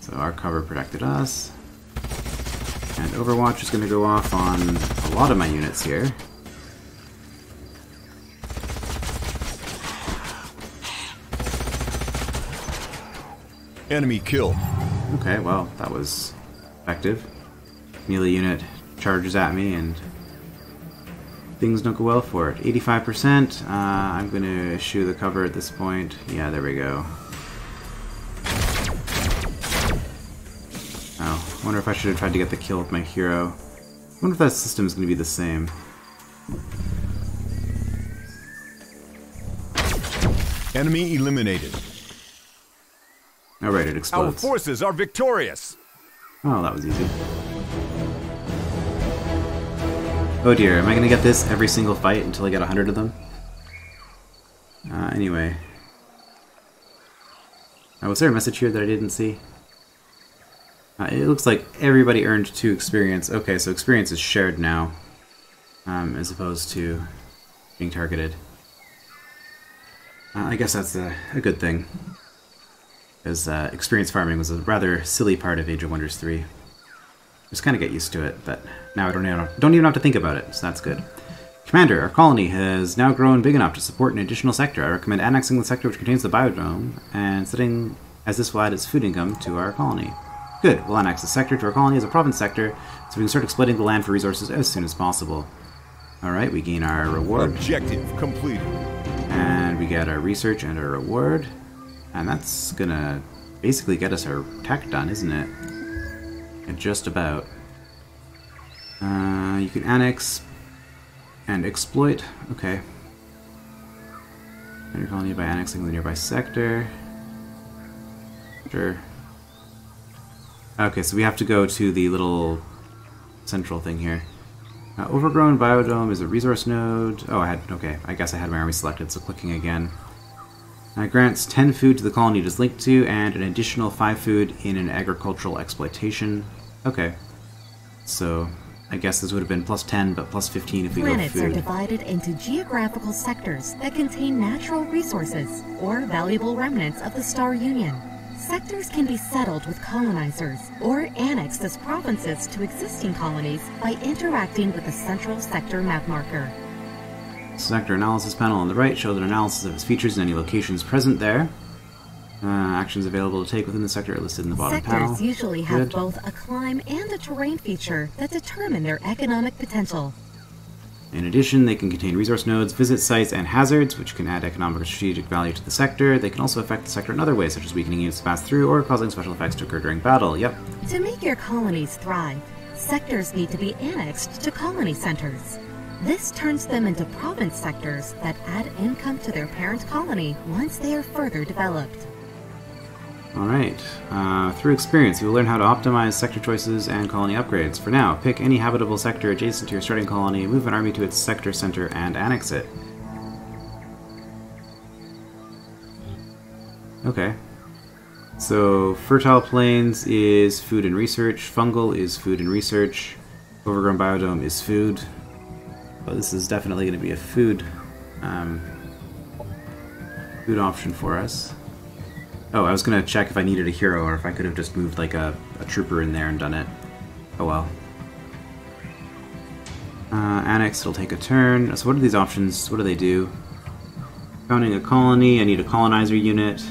So our cover protected us. And Overwatch is going to go off on a lot of my units here. Enemy killed. Okay, well, that was effective. Melee unit charges at me and things don't go well for it. 85%. I'm going to eschew the cover at this point. Yeah, there we go. Oh, wonder if I should have tried to get the kill with my hero. I wonder if that system is going to be the same. Enemy eliminated. Alright, it Our explodes. forces are victorious. Oh, that was easy. Oh dear, am I going to get this every single fight until I get 100 of them? Anyway. Was there a message here that I didn't see? It looks like everybody earned 2 experience. Okay, so experience is shared now, as opposed to being targeted. I guess that's a good thing, because experience farming was a rather silly part of Age of Wonders 3. Just kind of get used to it, but now I don't even have to think about it, so that's good. Commander, our colony has now grown big enough to support an additional sector. I recommend annexing the sector which contains the biodome and setting, as this will add its food income to our colony. Good, we'll annex the sector to our colony as a province sector, so we can start exploiting the land for resources as soon as possible. Alright, we gain our reward. Objective completed. And we get our research and our reward. And that's gonna basically get us our tech done, isn't it? And just about. You can annex and exploit. Okay. Enter your colony by annexing the nearby sector. Sure. Okay, so we have to go to the little central thing here. Overgrown biodome is a resource node. Oh, okay, I guess I had my army selected, so clicking again. Grants 10 food to the colony it is linked to, and an additional 5 food in an agricultural exploitation. Okay. So, I guess this would have been plus 10, but plus 15 if we go food. Planets are divided into geographical sectors that contain natural resources, or valuable remnants of the Star Union. Sectors can be settled with colonizers, or annexed as provinces to existing colonies by interacting with the central sector map marker. Sector analysis panel on the right shows an analysis of its features and any locations present there. Actions available to take within the sector are listed in the bottom panel. Sectors usually have both a climb and a terrain feature that determine their economic potential. In addition, they can contain resource nodes, visit sites, and hazards, which can add economic or strategic value to the sector. They can also affect the sector in other ways, such as weakening units to pass through or causing special effects to occur during battle. Yep. To make your colonies thrive, sectors need to be annexed to colony centers. This turns them into province sectors that add income to their parent colony once they are further developed. Alright, through experience, you will learn how to optimize sector choices and colony upgrades. For now, pick any habitable sector adjacent to your starting colony, move an army to its sector center, and annex it. Okay. So, fertile plains is food and research, fungal is food and research, overgrown biodome is food. But this is definitely going to be a food option for us. Oh, I was going to check if I needed a hero or if I could have just moved like a trooper in there and done it. Oh well. Annex, it'll take a turn. So what are these options? What do they do? Founding a colony, I need a colonizer unit.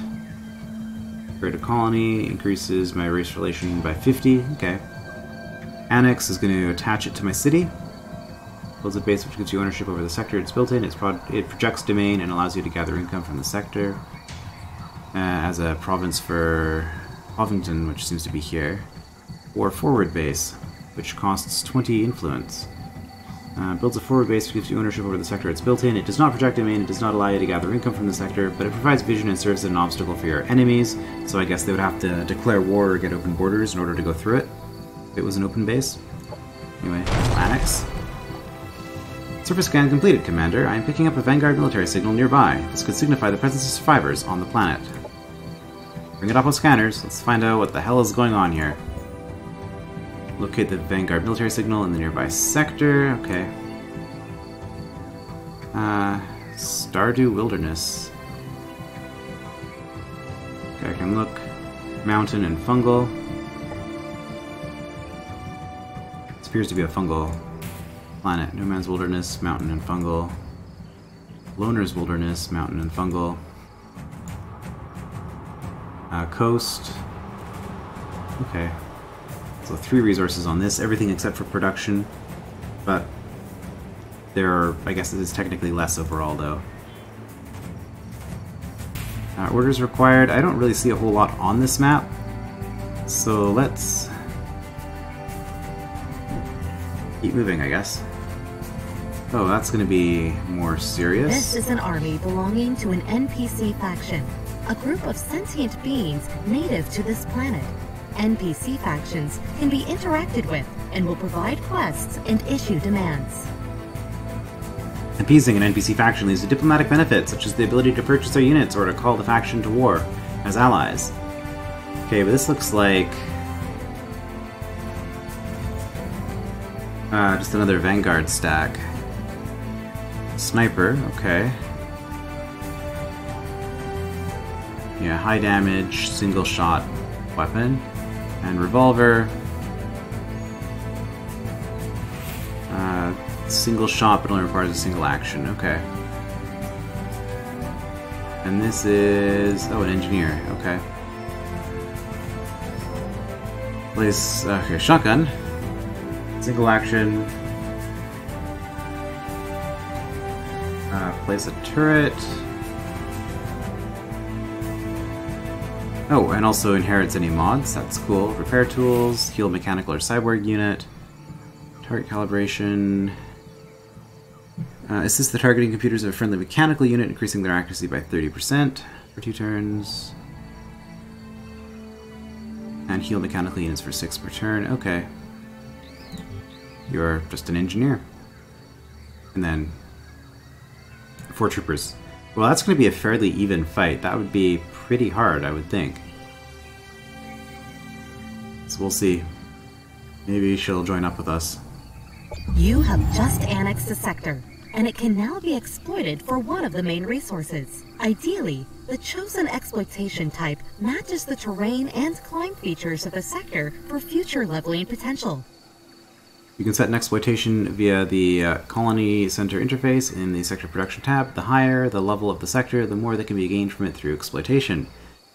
Create a colony, increases my race relation by 50. Okay. Annex is going to attach it to my city. Builds a base which gives you ownership over the sector it's built in. It projects domain and allows you to gather income from the sector. As a province for Ovington, which seems to be here. Or forward base, which costs 20 influence. Builds a forward base which gives you ownership over the sector it's built in. It does not project domain, it does not allow you to gather income from the sector, but it provides vision and serves as an obstacle for your enemies, so I guess they would have to declare war or get open borders in order to go through it, if it was an open base. Anyway, annex. Surface scan completed, Commander. I am picking up a Vanguard military signal nearby. This could signify the presence of survivors on the planet. Bring it up with scanners. Let's find out what the hell is going on here. Locate the Vanguard military signal in the nearby sector. Okay. Stardew Wilderness. Okay, I can look. Mountain and fungal. This appears to be a fungal planet. No Man's Wilderness, mountain and fungal. Loner's Wilderness, mountain and fungal. Coast. Okay. So 3 resources on this, everything except for production. But there are, I guess it is technically less overall though. Orders required. I don't really see a whole lot on this map. So let's Keep moving, I guess. Oh, that's gonna be more serious. This is an army belonging to an NPC faction, a group of sentient beings native to this planet. NPC factions can be interacted with and will provide quests and issue demands. Appeasing an NPC faction leads to diplomatic benefits, such as the ability to purchase their units or to call the faction to war as allies. Okay, but this looks like just another Vanguard stack. Sniper, okay. Yeah, high damage, single shot weapon. And revolver. Single shot, but only requires a single action. Okay. And this is... oh, an engineer. Okay. Place... okay, shotgun. Single action. Place a turret. Oh, and also inherits any mods. That's cool. Repair tools, heal mechanical or cyborg unit. Target calibration. Assist the targeting computers of a friendly mechanical unit, increasing their accuracy by 30% for 2 turns. And heal mechanical units for 6 per turn. Okay. You're just an engineer. And then 4 troopers. Well, that's going to be a fairly even fight. That would be pretty hard, I would think. So we'll see. Maybe she'll join up with us. You have just annexed a sector, and it can now be exploited for one of the main resources. Ideally, the chosen exploitation type matches the terrain and climb features of the sector for future leveling potential. You can set an exploitation via the Colony Center interface in the Sector Production tab. The higher the level of the sector, the more that can be gained from it through exploitation.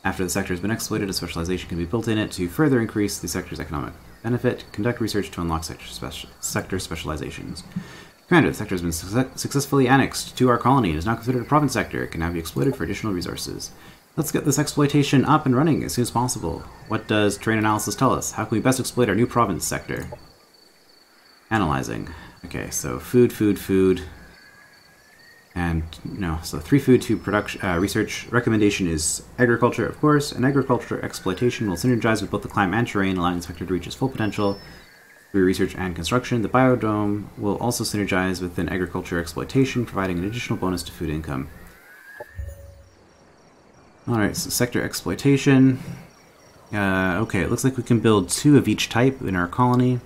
After the sector has been exploited, a specialization can be built in it to further increase the sector's economic benefit. Conduct research to unlock sector specializations. Commander, the sector has been successfully annexed to our colony and is now considered a province sector. It can now be exploited for additional resources. Let's get this exploitation up and running as soon as possible. What does terrain analysis tell us? How can we best exploit our new province sector? Analyzing. Okay, so food, food, food. And, no, so 3 food, 2 production, research. Recommendation is agriculture, of course, and agriculture exploitation will synergize with both the climate and terrain, allowing the sector to reach its full potential through research and construction. The biodome will also synergize with an agriculture exploitation, providing an additional bonus to food income. Alright, so sector exploitation. Okay, it looks like we can build 2 of each type in our colony.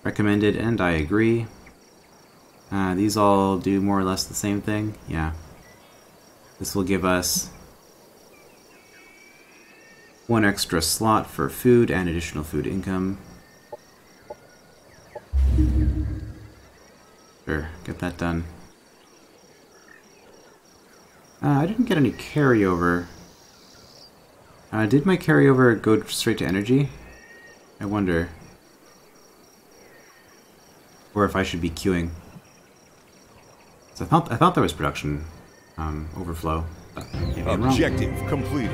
Recommended, and I agree. These all do more or less the same thing. Yeah. This will give us 1 extra slot for food and additional food income. Sure, get that done. I didn't get any carryover. Did my carryover go straight to energy? I wonder. Or if I should be queuing. So I thought there was production overflow. But maybe I'm wrong. Objective completed.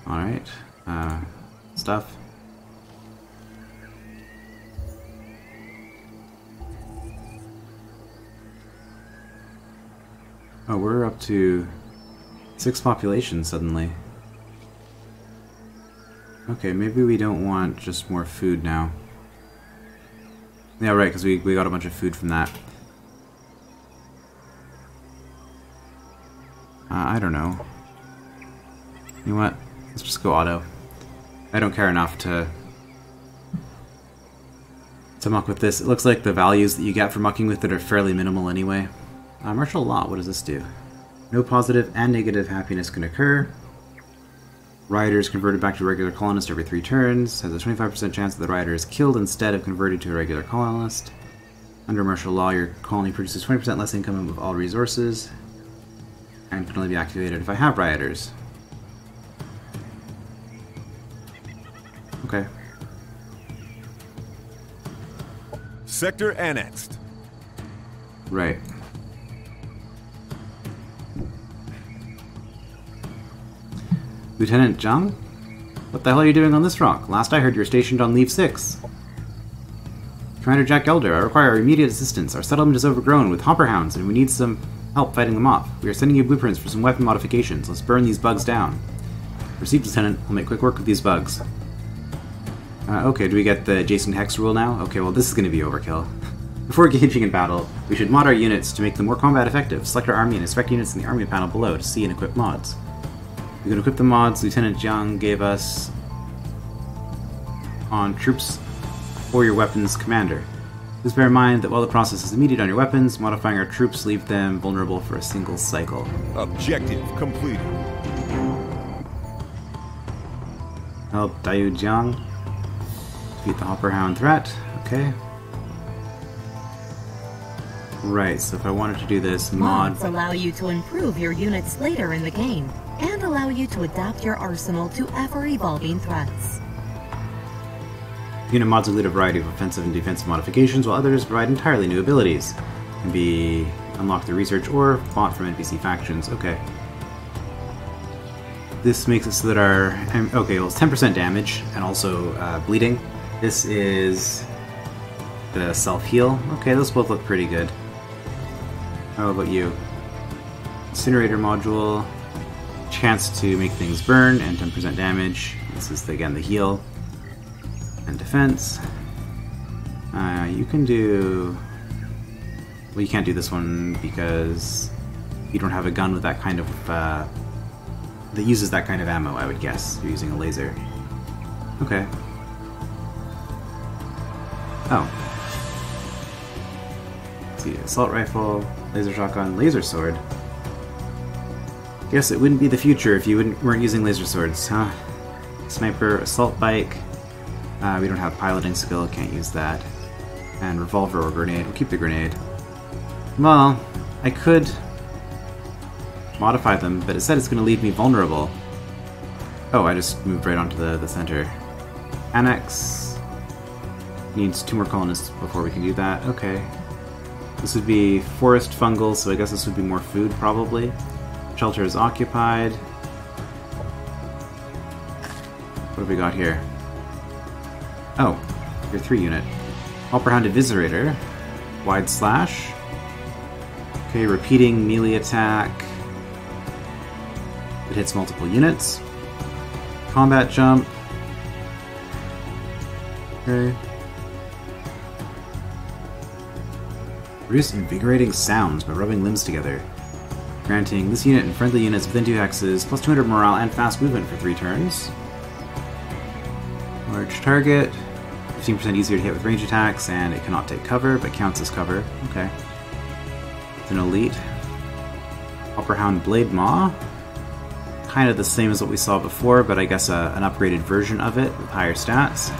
Alright. Stuff. Oh, we're up to 6 populations suddenly. Okay, maybe we don't want just more food now. Yeah, right, because we got a bunch of food from that. I don't know. You know what? Let's just go auto. I don't care enough to muck with this. It looks like the values that you get for mucking with it are fairly minimal anyway. Martial law, what does this do? No positive and negative happiness can occur. Rider is converted back to a regular colonist every 3 turns. Has a 25% chance that the rider is killed instead of converted to a regular colonist. Under martial law, your colony produces 20% less income of all resources. And can only be activated if I have rioters. Okay. Sector annexed. Right. Lieutenant Zhang? What the hell are you doing on this rock? Last I heard you were stationed on Leaf 6. Commander Jack Elder, I require immediate assistance. Our settlement is overgrown with hopperhounds, and we need some help fighting them off. We are sending you blueprints for some weapon modifications. Let's burn these bugs down. Received, Lieutenant. We'll make quick work of these bugs. Okay, do we get the Jason Hex rule now? Okay, well this is going to be overkill. Before engaging in battle, we should mod our units to make them more combat effective. Select our army and inspect units in the army panel below to see and equip mods. We can equip the mods Lieutenant Jiang gave us on troops or your weapons commander. Please bear in mind that while the process is immediate on your weapons, modifying our troops leave them vulnerable for a single cycle. Objective completed. Help Dayu Jiang defeat the hopperhound threat. Okay. Right, so if I wanted to do this mods allow you to improve your units later in the game, and allow you to adapt your arsenal to ever-evolving threats. Unit mods include a variety of offensive and defensive modifications, while others provide entirely new abilities. Can be unlocked through research or bought from NPC factions. Okay. This makes it so that our... Okay, well it's 10% damage, and also bleeding. This is the self-heal. Okay, those both look pretty good. How about you? Incinerator module. Chance to make things burn, and 10% damage. This is, again, the heal. And defense. You can do... Well, you can't do this one because you don't have a gun with that kind of... that uses that kind of ammo, I would guess. You're using a laser. Okay. Oh. Let's see, assault rifle, laser shotgun, laser sword. Guess it wouldn't be the future if you weren't using laser swords, huh? Sniper, assault bike. We don't have piloting skill, can't use that. And revolver or grenade. We'll keep the grenade. Well, I could modify them, but it said it's going to leave me vulnerable. Oh, I just moved right onto the center. Annex. Needs 2 more colonists before we can do that. Okay. This would be forest fungal, so I guess this would be more food, probably. Shelter is occupied. What have we got here? Oh, your 3 unit. Hopperhound Eviscerator. Wide slash. Okay, repeating melee attack. It hits multiple units. Combat jump. Okay. Produce invigorating sounds by rubbing limbs together. Granting this unit and friendly units within 2 hexes plus 200 morale and fast movement for 3 turns. Large target. 15% easier to hit with range attacks, and it cannot take cover, but counts as cover. Okay. It's an elite. Hopperhound Blade Maw. Kind of the same as what we saw before, but I guess an upgraded version of it with higher stats.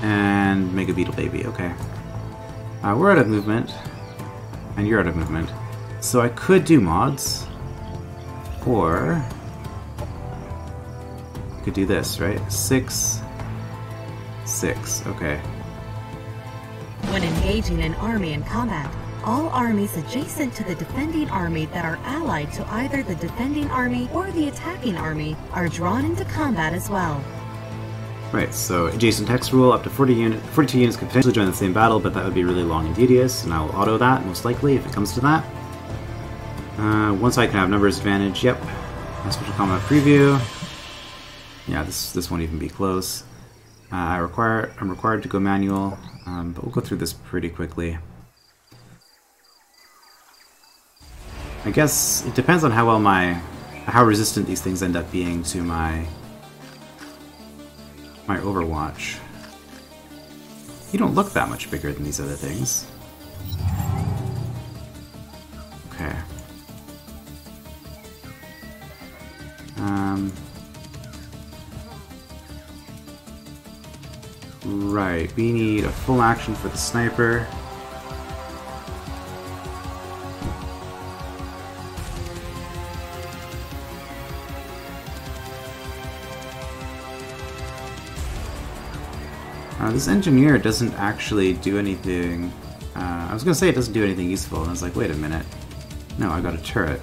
And Mega Beetle Baby, okay. We're out of movement, and you're out of movement. So I could do mods, or I could do this, right? 6, 6, okay. When engaging an army in combat, all armies adjacent to the defending army that are allied to either the defending army or the attacking army are drawn into combat as well. Right, so adjacent hex rule, up to 42 units could potentially join the same battle, but that would be really long and tedious, and I'll auto that, most likely, if it comes to that. One side can have numbers advantage, yep. Special combat preview. Yeah, this won't even be close. I'm required to go manual, but we'll go through this pretty quickly. I guess it depends on how well how resistant these things end up being to my Overwatch. You don't look that much bigger than these other things. Okay. Right, we need a full action for the sniper. This engineer doesn't actually do anything. I was gonna say it doesn't do anything useful, and I was like, wait a minute. No, I got a turret.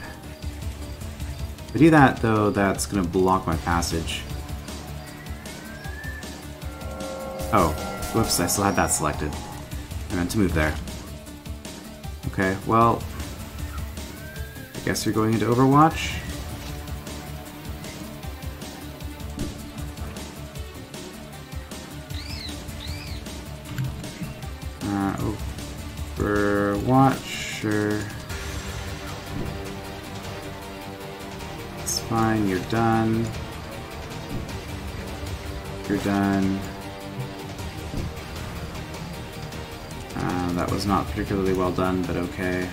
If I do that, though, that's gonna block my passage. Oh, whoops, I still had that selected. meant to move there. Okay, well, I guess you're going into Overwatch. Overwatch, sure. It's fine, you're done. You're done. That was not particularly well done, but okay.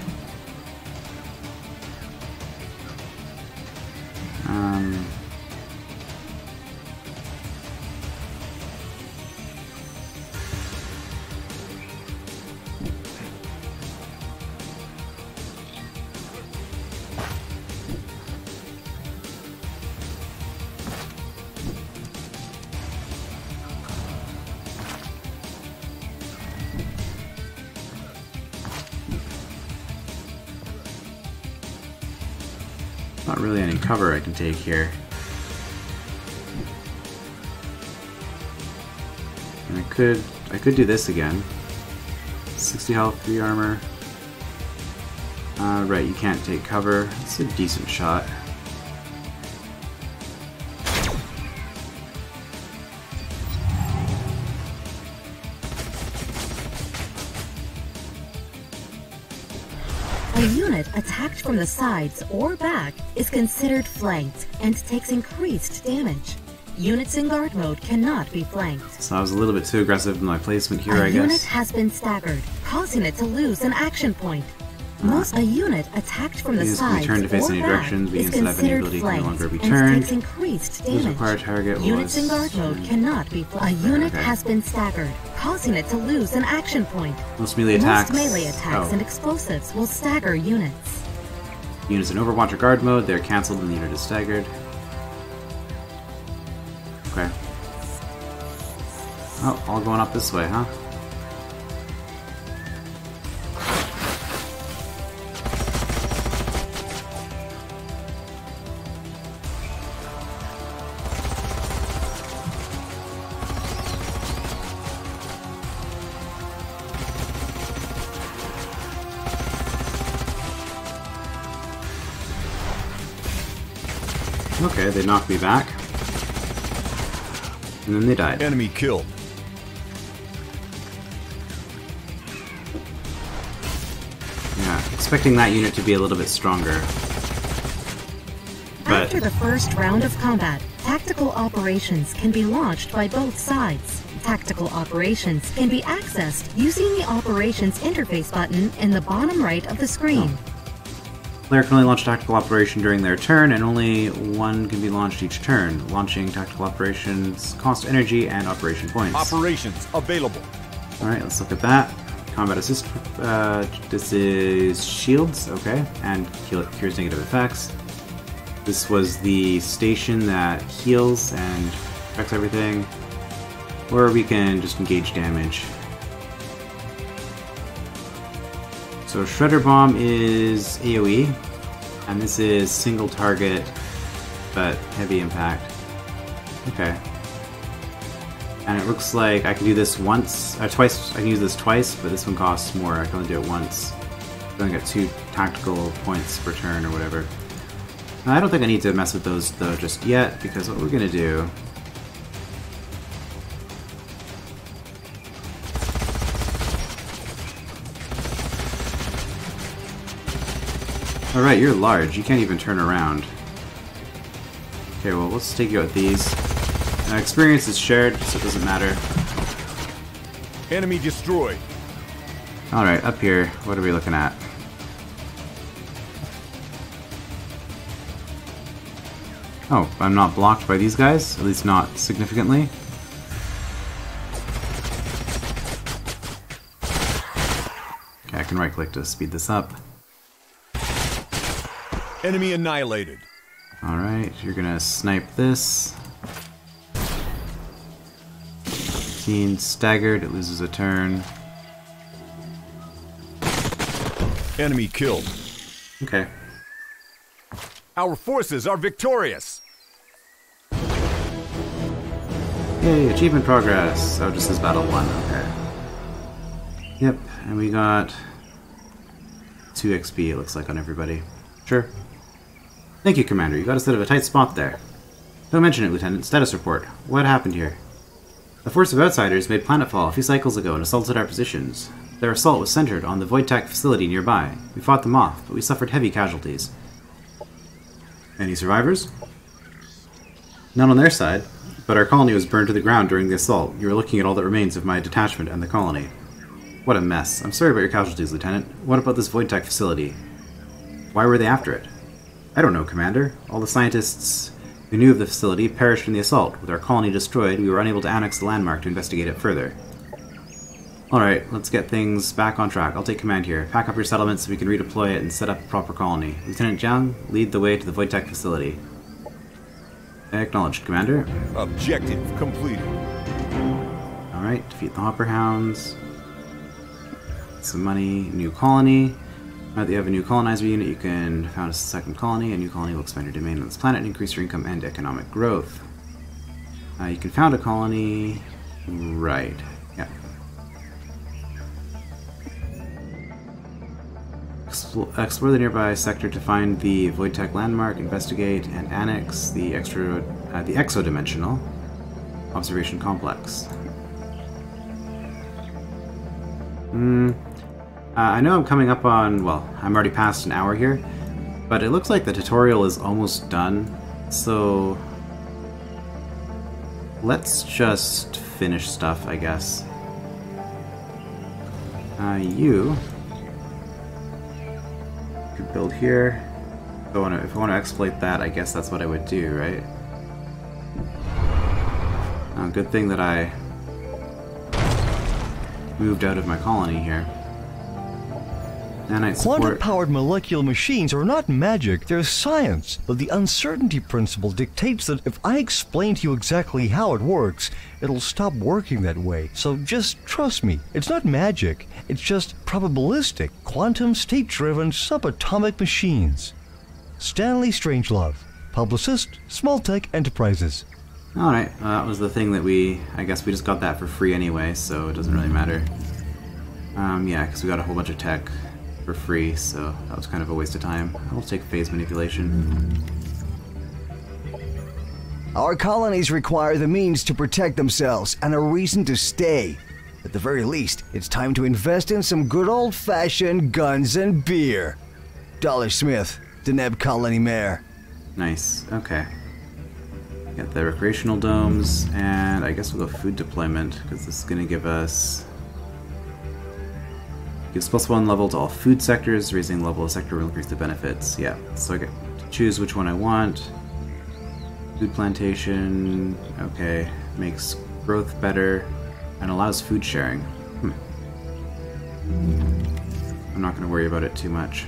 Not really any cover I can take here. And I could do this again. 60 health, 3 armor. Right, you can't take cover. It's a decent shot. A unit attacked from the sides or back is considered flanked and takes increased damage. Units in guard mode cannot be flanked. So I was a little bit too aggressive in my placement here, I guess. A unit has been staggered, causing it to lose an action point. A unit attacked from the sides turn to face or any back direction, is begins to have any considered ability can no longer be flanked turned. and takes increased damage. Required target Units in guard mode cannot be flanked. A unit okay. has been staggered, causing it to lose an action point. Most melee attacks. Most melee attacks and explosives will stagger units. Units in Overwatch or guard mode, they're cancelled when the unit is staggered. Okay. Oh, all going up this way, huh? Okay, they knocked me back. And then they died. Enemy killed. Yeah, expecting that unit to be a little bit stronger. But After the first round of combat, tactical operations can be launched by both sides. Tactical operations can be accessed using the Operations Interface button in the bottom right of the screen. player can only launch tactical operation during their turn, and only one can be launched each turn. Launching tactical operations cost energy and operation points. Operations available. Alright, let's look at that. Combat assist, this is shields, okay, and cures negative effects. This was the station that heals and affects everything. Or we can just engage damage. So Shredder Bomb is AoE, and this is single target, but heavy impact. Okay. And it looks like I can do this once, twice. I can use this twice, but this one costs more. I can only do it once. I only get 2 tactical points per turn or whatever. I don't think I need to mess with those though just yet, because what we're gonna do. Alright, you're large. You can't even turn around. Okay, well, let's take you out with these. Experience is shared, so it doesn't matter. Enemy destroyed. Alright, up here, what are we looking at? Oh, I'm not blocked by these guys? At least not significantly. Okay, I can right-click to speed this up. Enemy annihilated. Alright, you're gonna snipe this. 15 staggered, it loses a turn. Enemy killed. Okay. Our forces are victorious. Yay, achievement progress. Oh, just this battle 1, okay. Yep, and we got 2 XP, it looks like, on everybody. Sure. Thank you, Commander. You got us out of a tight spot there. Don't mention it, Lieutenant. Status report. What happened here? A force of outsiders made Planetfall a few cycles ago and assaulted our positions. Their assault was centered on the Void-Tech facility nearby. We fought them off, but we suffered heavy casualties. Any survivors? None on their side, but our colony was burned to the ground during the assault. You were looking at all that remains of my detachment and the colony. What a mess. I'm sorry about your casualties, Lieutenant. What about this Void-Tech facility? Why were they after it? I don't know, Commander. All the scientists who knew of the facility perished in the assault. With our colony destroyed, we were unable to annex the landmark to investigate it further. Alright, let's get things back on track. I'll take command here. Pack up your settlements so we can redeploy it and set up a proper colony. Lieutenant Jiang, lead the way to the Void-Tech facility. Acknowledged, Commander. Objective completed. Alright, defeat the Hopper Hounds. Some money, new colony. Now that you have a new colonizer unit, you can found a second colony. A new colony will expand your domain on this planet and increase your income and economic growth. You can found a colony. Right. Yeah. Explore the nearby sector to find the Void-Tech landmark, investigate and annex the exodimensional observation complex. I know I'm coming up on, well, I'm already past an hour here, but it looks like the tutorial is almost done, so let's just finish stuff, I guess. You could build here. If I want to exploit that, I guess that's what I would do, right? Good thing that I moved out of my colony here. Quantum-powered molecular machines are not magic, they're science. But the uncertainty principle dictates that if I explain to you exactly how it works, it'll stop working that way. So just trust me. It's not magic, it's just probabilistic, quantum state-driven subatomic machines. Stanley Strangelove, publicist, Smalltech Enterprises. Alright, that was the thing that I guess we just got that for free anyway, so it doesn't really matter. Yeah, because we got a whole bunch of tech for free, so that was kind of a waste of time. I'll take phase manipulation. Our colonies require the means to protect themselves and a reason to stay. At the very least, it's time to invest in some good old-fashioned guns and beer. Dollar Smith, Deneb Colony Mayor. Nice, okay. Got the recreational domes, and I guess we'll go food deployment, because this is going to give us... Gives +1 level to all food sectors, raising the level of sector will increase the benefits. Yeah, so I get to choose which one I want. Food plantation, okay, makes growth better, and allows food sharing. I'm not going to worry about it too much.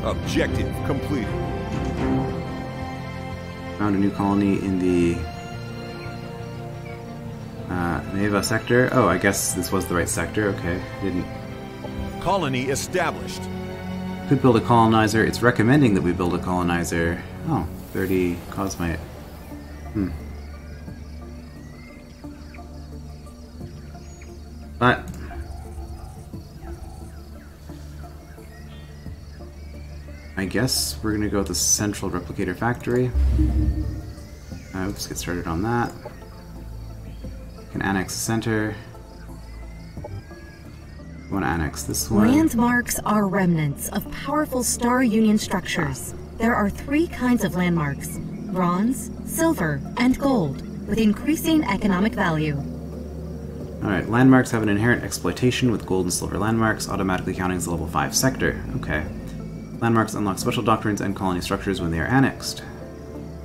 Objective completed. Found a new colony in the Neva sector. Oh, I guess this was the right sector. Okay, didn't. Colony established. Could build a colonizer. It's recommending that we build a colonizer. Oh, 30 cosmite. But I guess we're gonna go with the central replicator factory. Let's get started on that. Can annex the center. We want to annex this one. Landmarks are remnants of powerful Star Union structures. There are 3 kinds of landmarks: bronze, silver, and gold, with increasing economic value. Alright, landmarks have an inherent exploitation, with gold and silver landmarks automatically counting as a level 5 sector. Okay. Landmarks unlock special doctrines and colony structures when they are annexed.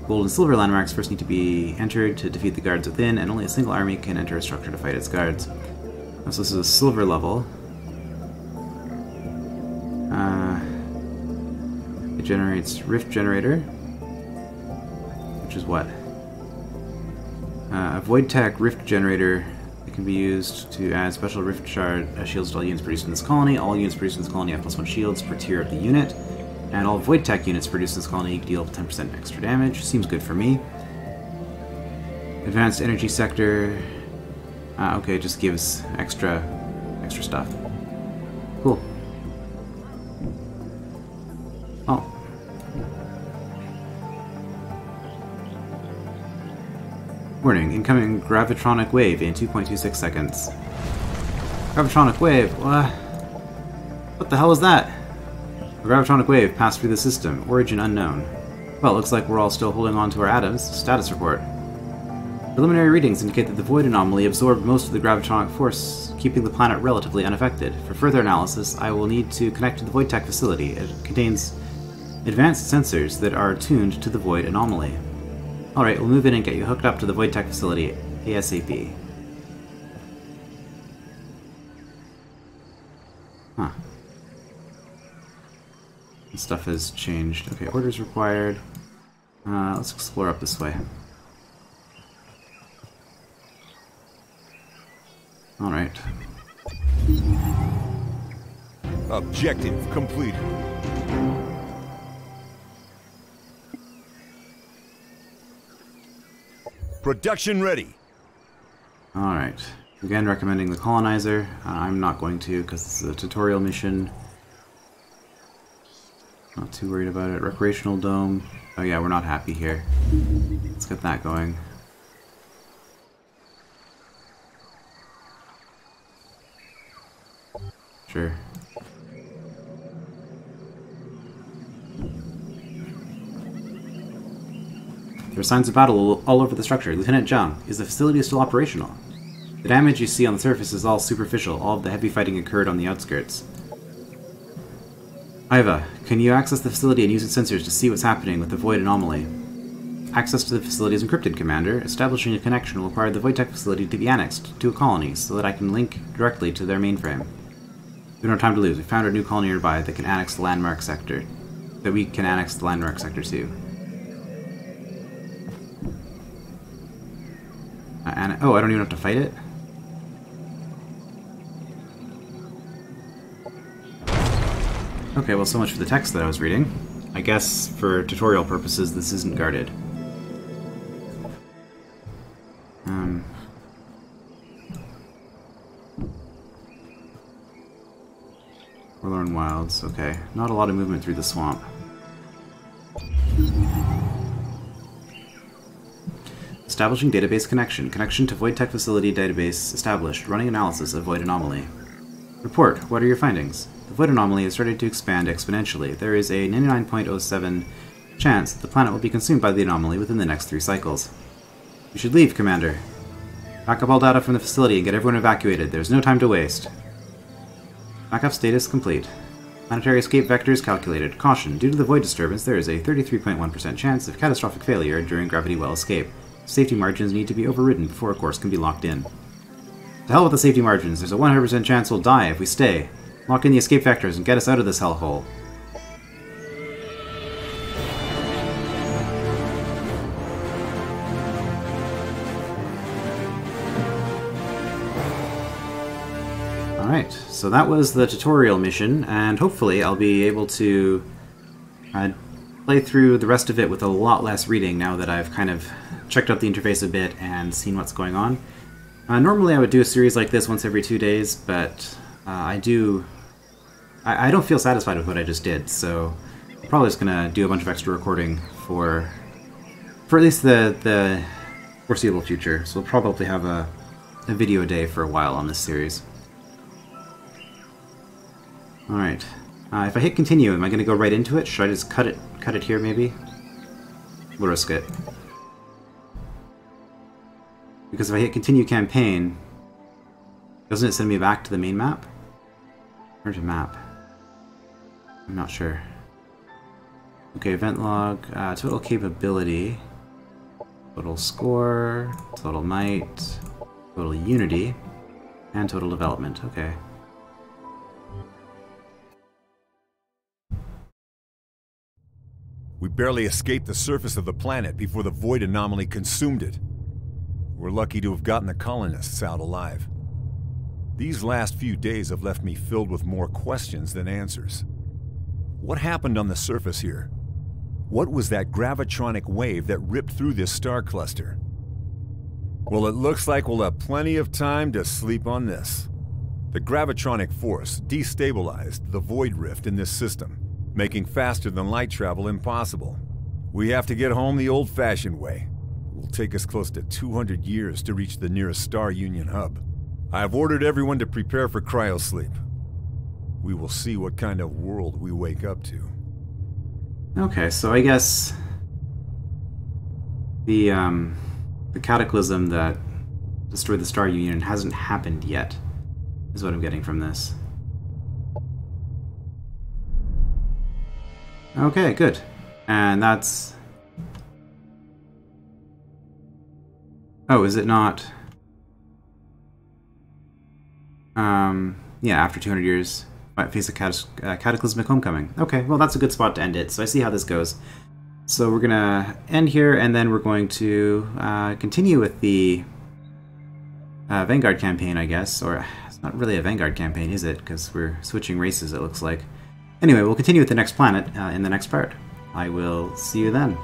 Gold and silver landmarks first need to be entered to defeat the guards within, and only a single army can enter a structure to fight its guards. So this is a silver level. It generates Rift Generator, which is what? A Void-Tech Rift Generator that can be used to add special Rift Shard shields to all units produced in this colony. All units produced in this colony have +1 shields per tier of the unit. And all Void-Tech units produced in this colony deal 10% extra damage. Seems good for me. Advanced Energy Sector. Okay, it just gives extra stuff. Cool. Oh. Warning, incoming gravitronic wave in 2.26 seconds. Gravitronic wave? What the hell is that? A gravitronic wave passed through the system. Origin unknown. Well, looks like we're all still holding on to our atoms. Status report. Preliminary readings indicate that the void anomaly absorbed most of the gravitronic force, keeping the planet relatively unaffected. For further analysis, I will need to connect to the void tech facility. It contains advanced sensors that are tuned to the void anomaly. Alright, we'll move in and get you hooked up to the void tech facility ASAP. Huh. Stuff has changed. Okay, orders required. Let's explore up this way. Alright. Objective completed. Production ready. Alright. Again, recommending the colonizer. I'm not going to because this is a tutorial mission. Not too worried about it. Recreational dome. Oh yeah, we're not happy here. Let's get that going. Sure. There are signs of battle all over the structure. Lieutenant Zhang, is the facility still operational? The damage you see on the surface is all superficial. All of the heavy fighting occurred on the outskirts. Iva, can you access the facility and use its sensors to see what's happening with the void anomaly? Access to the facility is encrypted, Commander. Establishing a connection will require the void tech facility to be annexed to a colony so that I can link directly to their mainframe. We don't have time to lose. We found a new colony nearby that can annex the landmark sector. That we can annex the landmark sector to. Oh, I don't even have to fight it? Okay, well, so much for the text that I was reading. I guess, for tutorial purposes, this isn't guarded. Forlorn Wilds, okay. Not a lot of movement through the swamp. Establishing database connection. Connection to Void Tech Facility database established. Running analysis of Void Anomaly. Report. What are your findings? The Void Anomaly has started to expand exponentially. There is a 99.07 chance that the planet will be consumed by the anomaly within the next 3 cycles. You should leave, Commander. Back up all data from the facility and get everyone evacuated. There's no time to waste. Backup status complete. Planetary escape vectors calculated. Caution. Due to the void disturbance, there is a 33.1% chance of catastrophic failure during gravity well escape. Safety margins need to be overridden before a course can be locked in. To hell with the safety margins. There's a 100% chance we'll die if we stay. Lock in the escape vectors and get us out of this hellhole. Alright, so that was the tutorial mission, and hopefully I'll be able to play through the rest of it with a lot less reading now that I've kind of checked out the interface a bit and seen what's going on. Normally I would do a series like this once every 2 days, but I don't feel satisfied with what I just did, so I'm probably just going to do a bunch of extra recording for at least the foreseeable future. So we'll probably have a video a day for a while on this series. Alright. If I hit continue, am I going to go right into it? Should I just cut it here, maybe? We'll risk it. Because if I hit continue campaign, doesn't it send me back to the main map? Or to map? I'm not sure. Okay, event log, total capability, total score, total might, total unity, and total development. Okay. We barely escaped the surface of the planet before the void anomaly consumed it. We're lucky to have gotten the colonists out alive. These last few days have left me filled with more questions than answers. What happened on the surface here? What was that gravitronic wave that ripped through this star cluster? Well, it looks like we'll have plenty of time to sleep on this. The gravitronic force destabilized the void rift in this system, making faster than light travel impossible. We have to get home the old-fashioned way. It will take us close to 200 years to reach the nearest Star Union hub. I have ordered everyone to prepare for cryosleep. We will see what kind of world we wake up to. Okay, so I guess the cataclysm that destroyed the Star Union hasn't happened yet, is what I'm getting from this. Okay, good. And that's... Oh, is it not... yeah, after 200 years, might face a cataclysmic homecoming. Okay, well that's a good spot to end it, so I see how this goes. So we're gonna end here, and then we're going to continue with the Vanguard campaign, I guess. Or, it's not really a Vanguard campaign, is it? Because we're switching races, it looks like. Anyway, we'll continue with the next planet in the next part. I will see you then.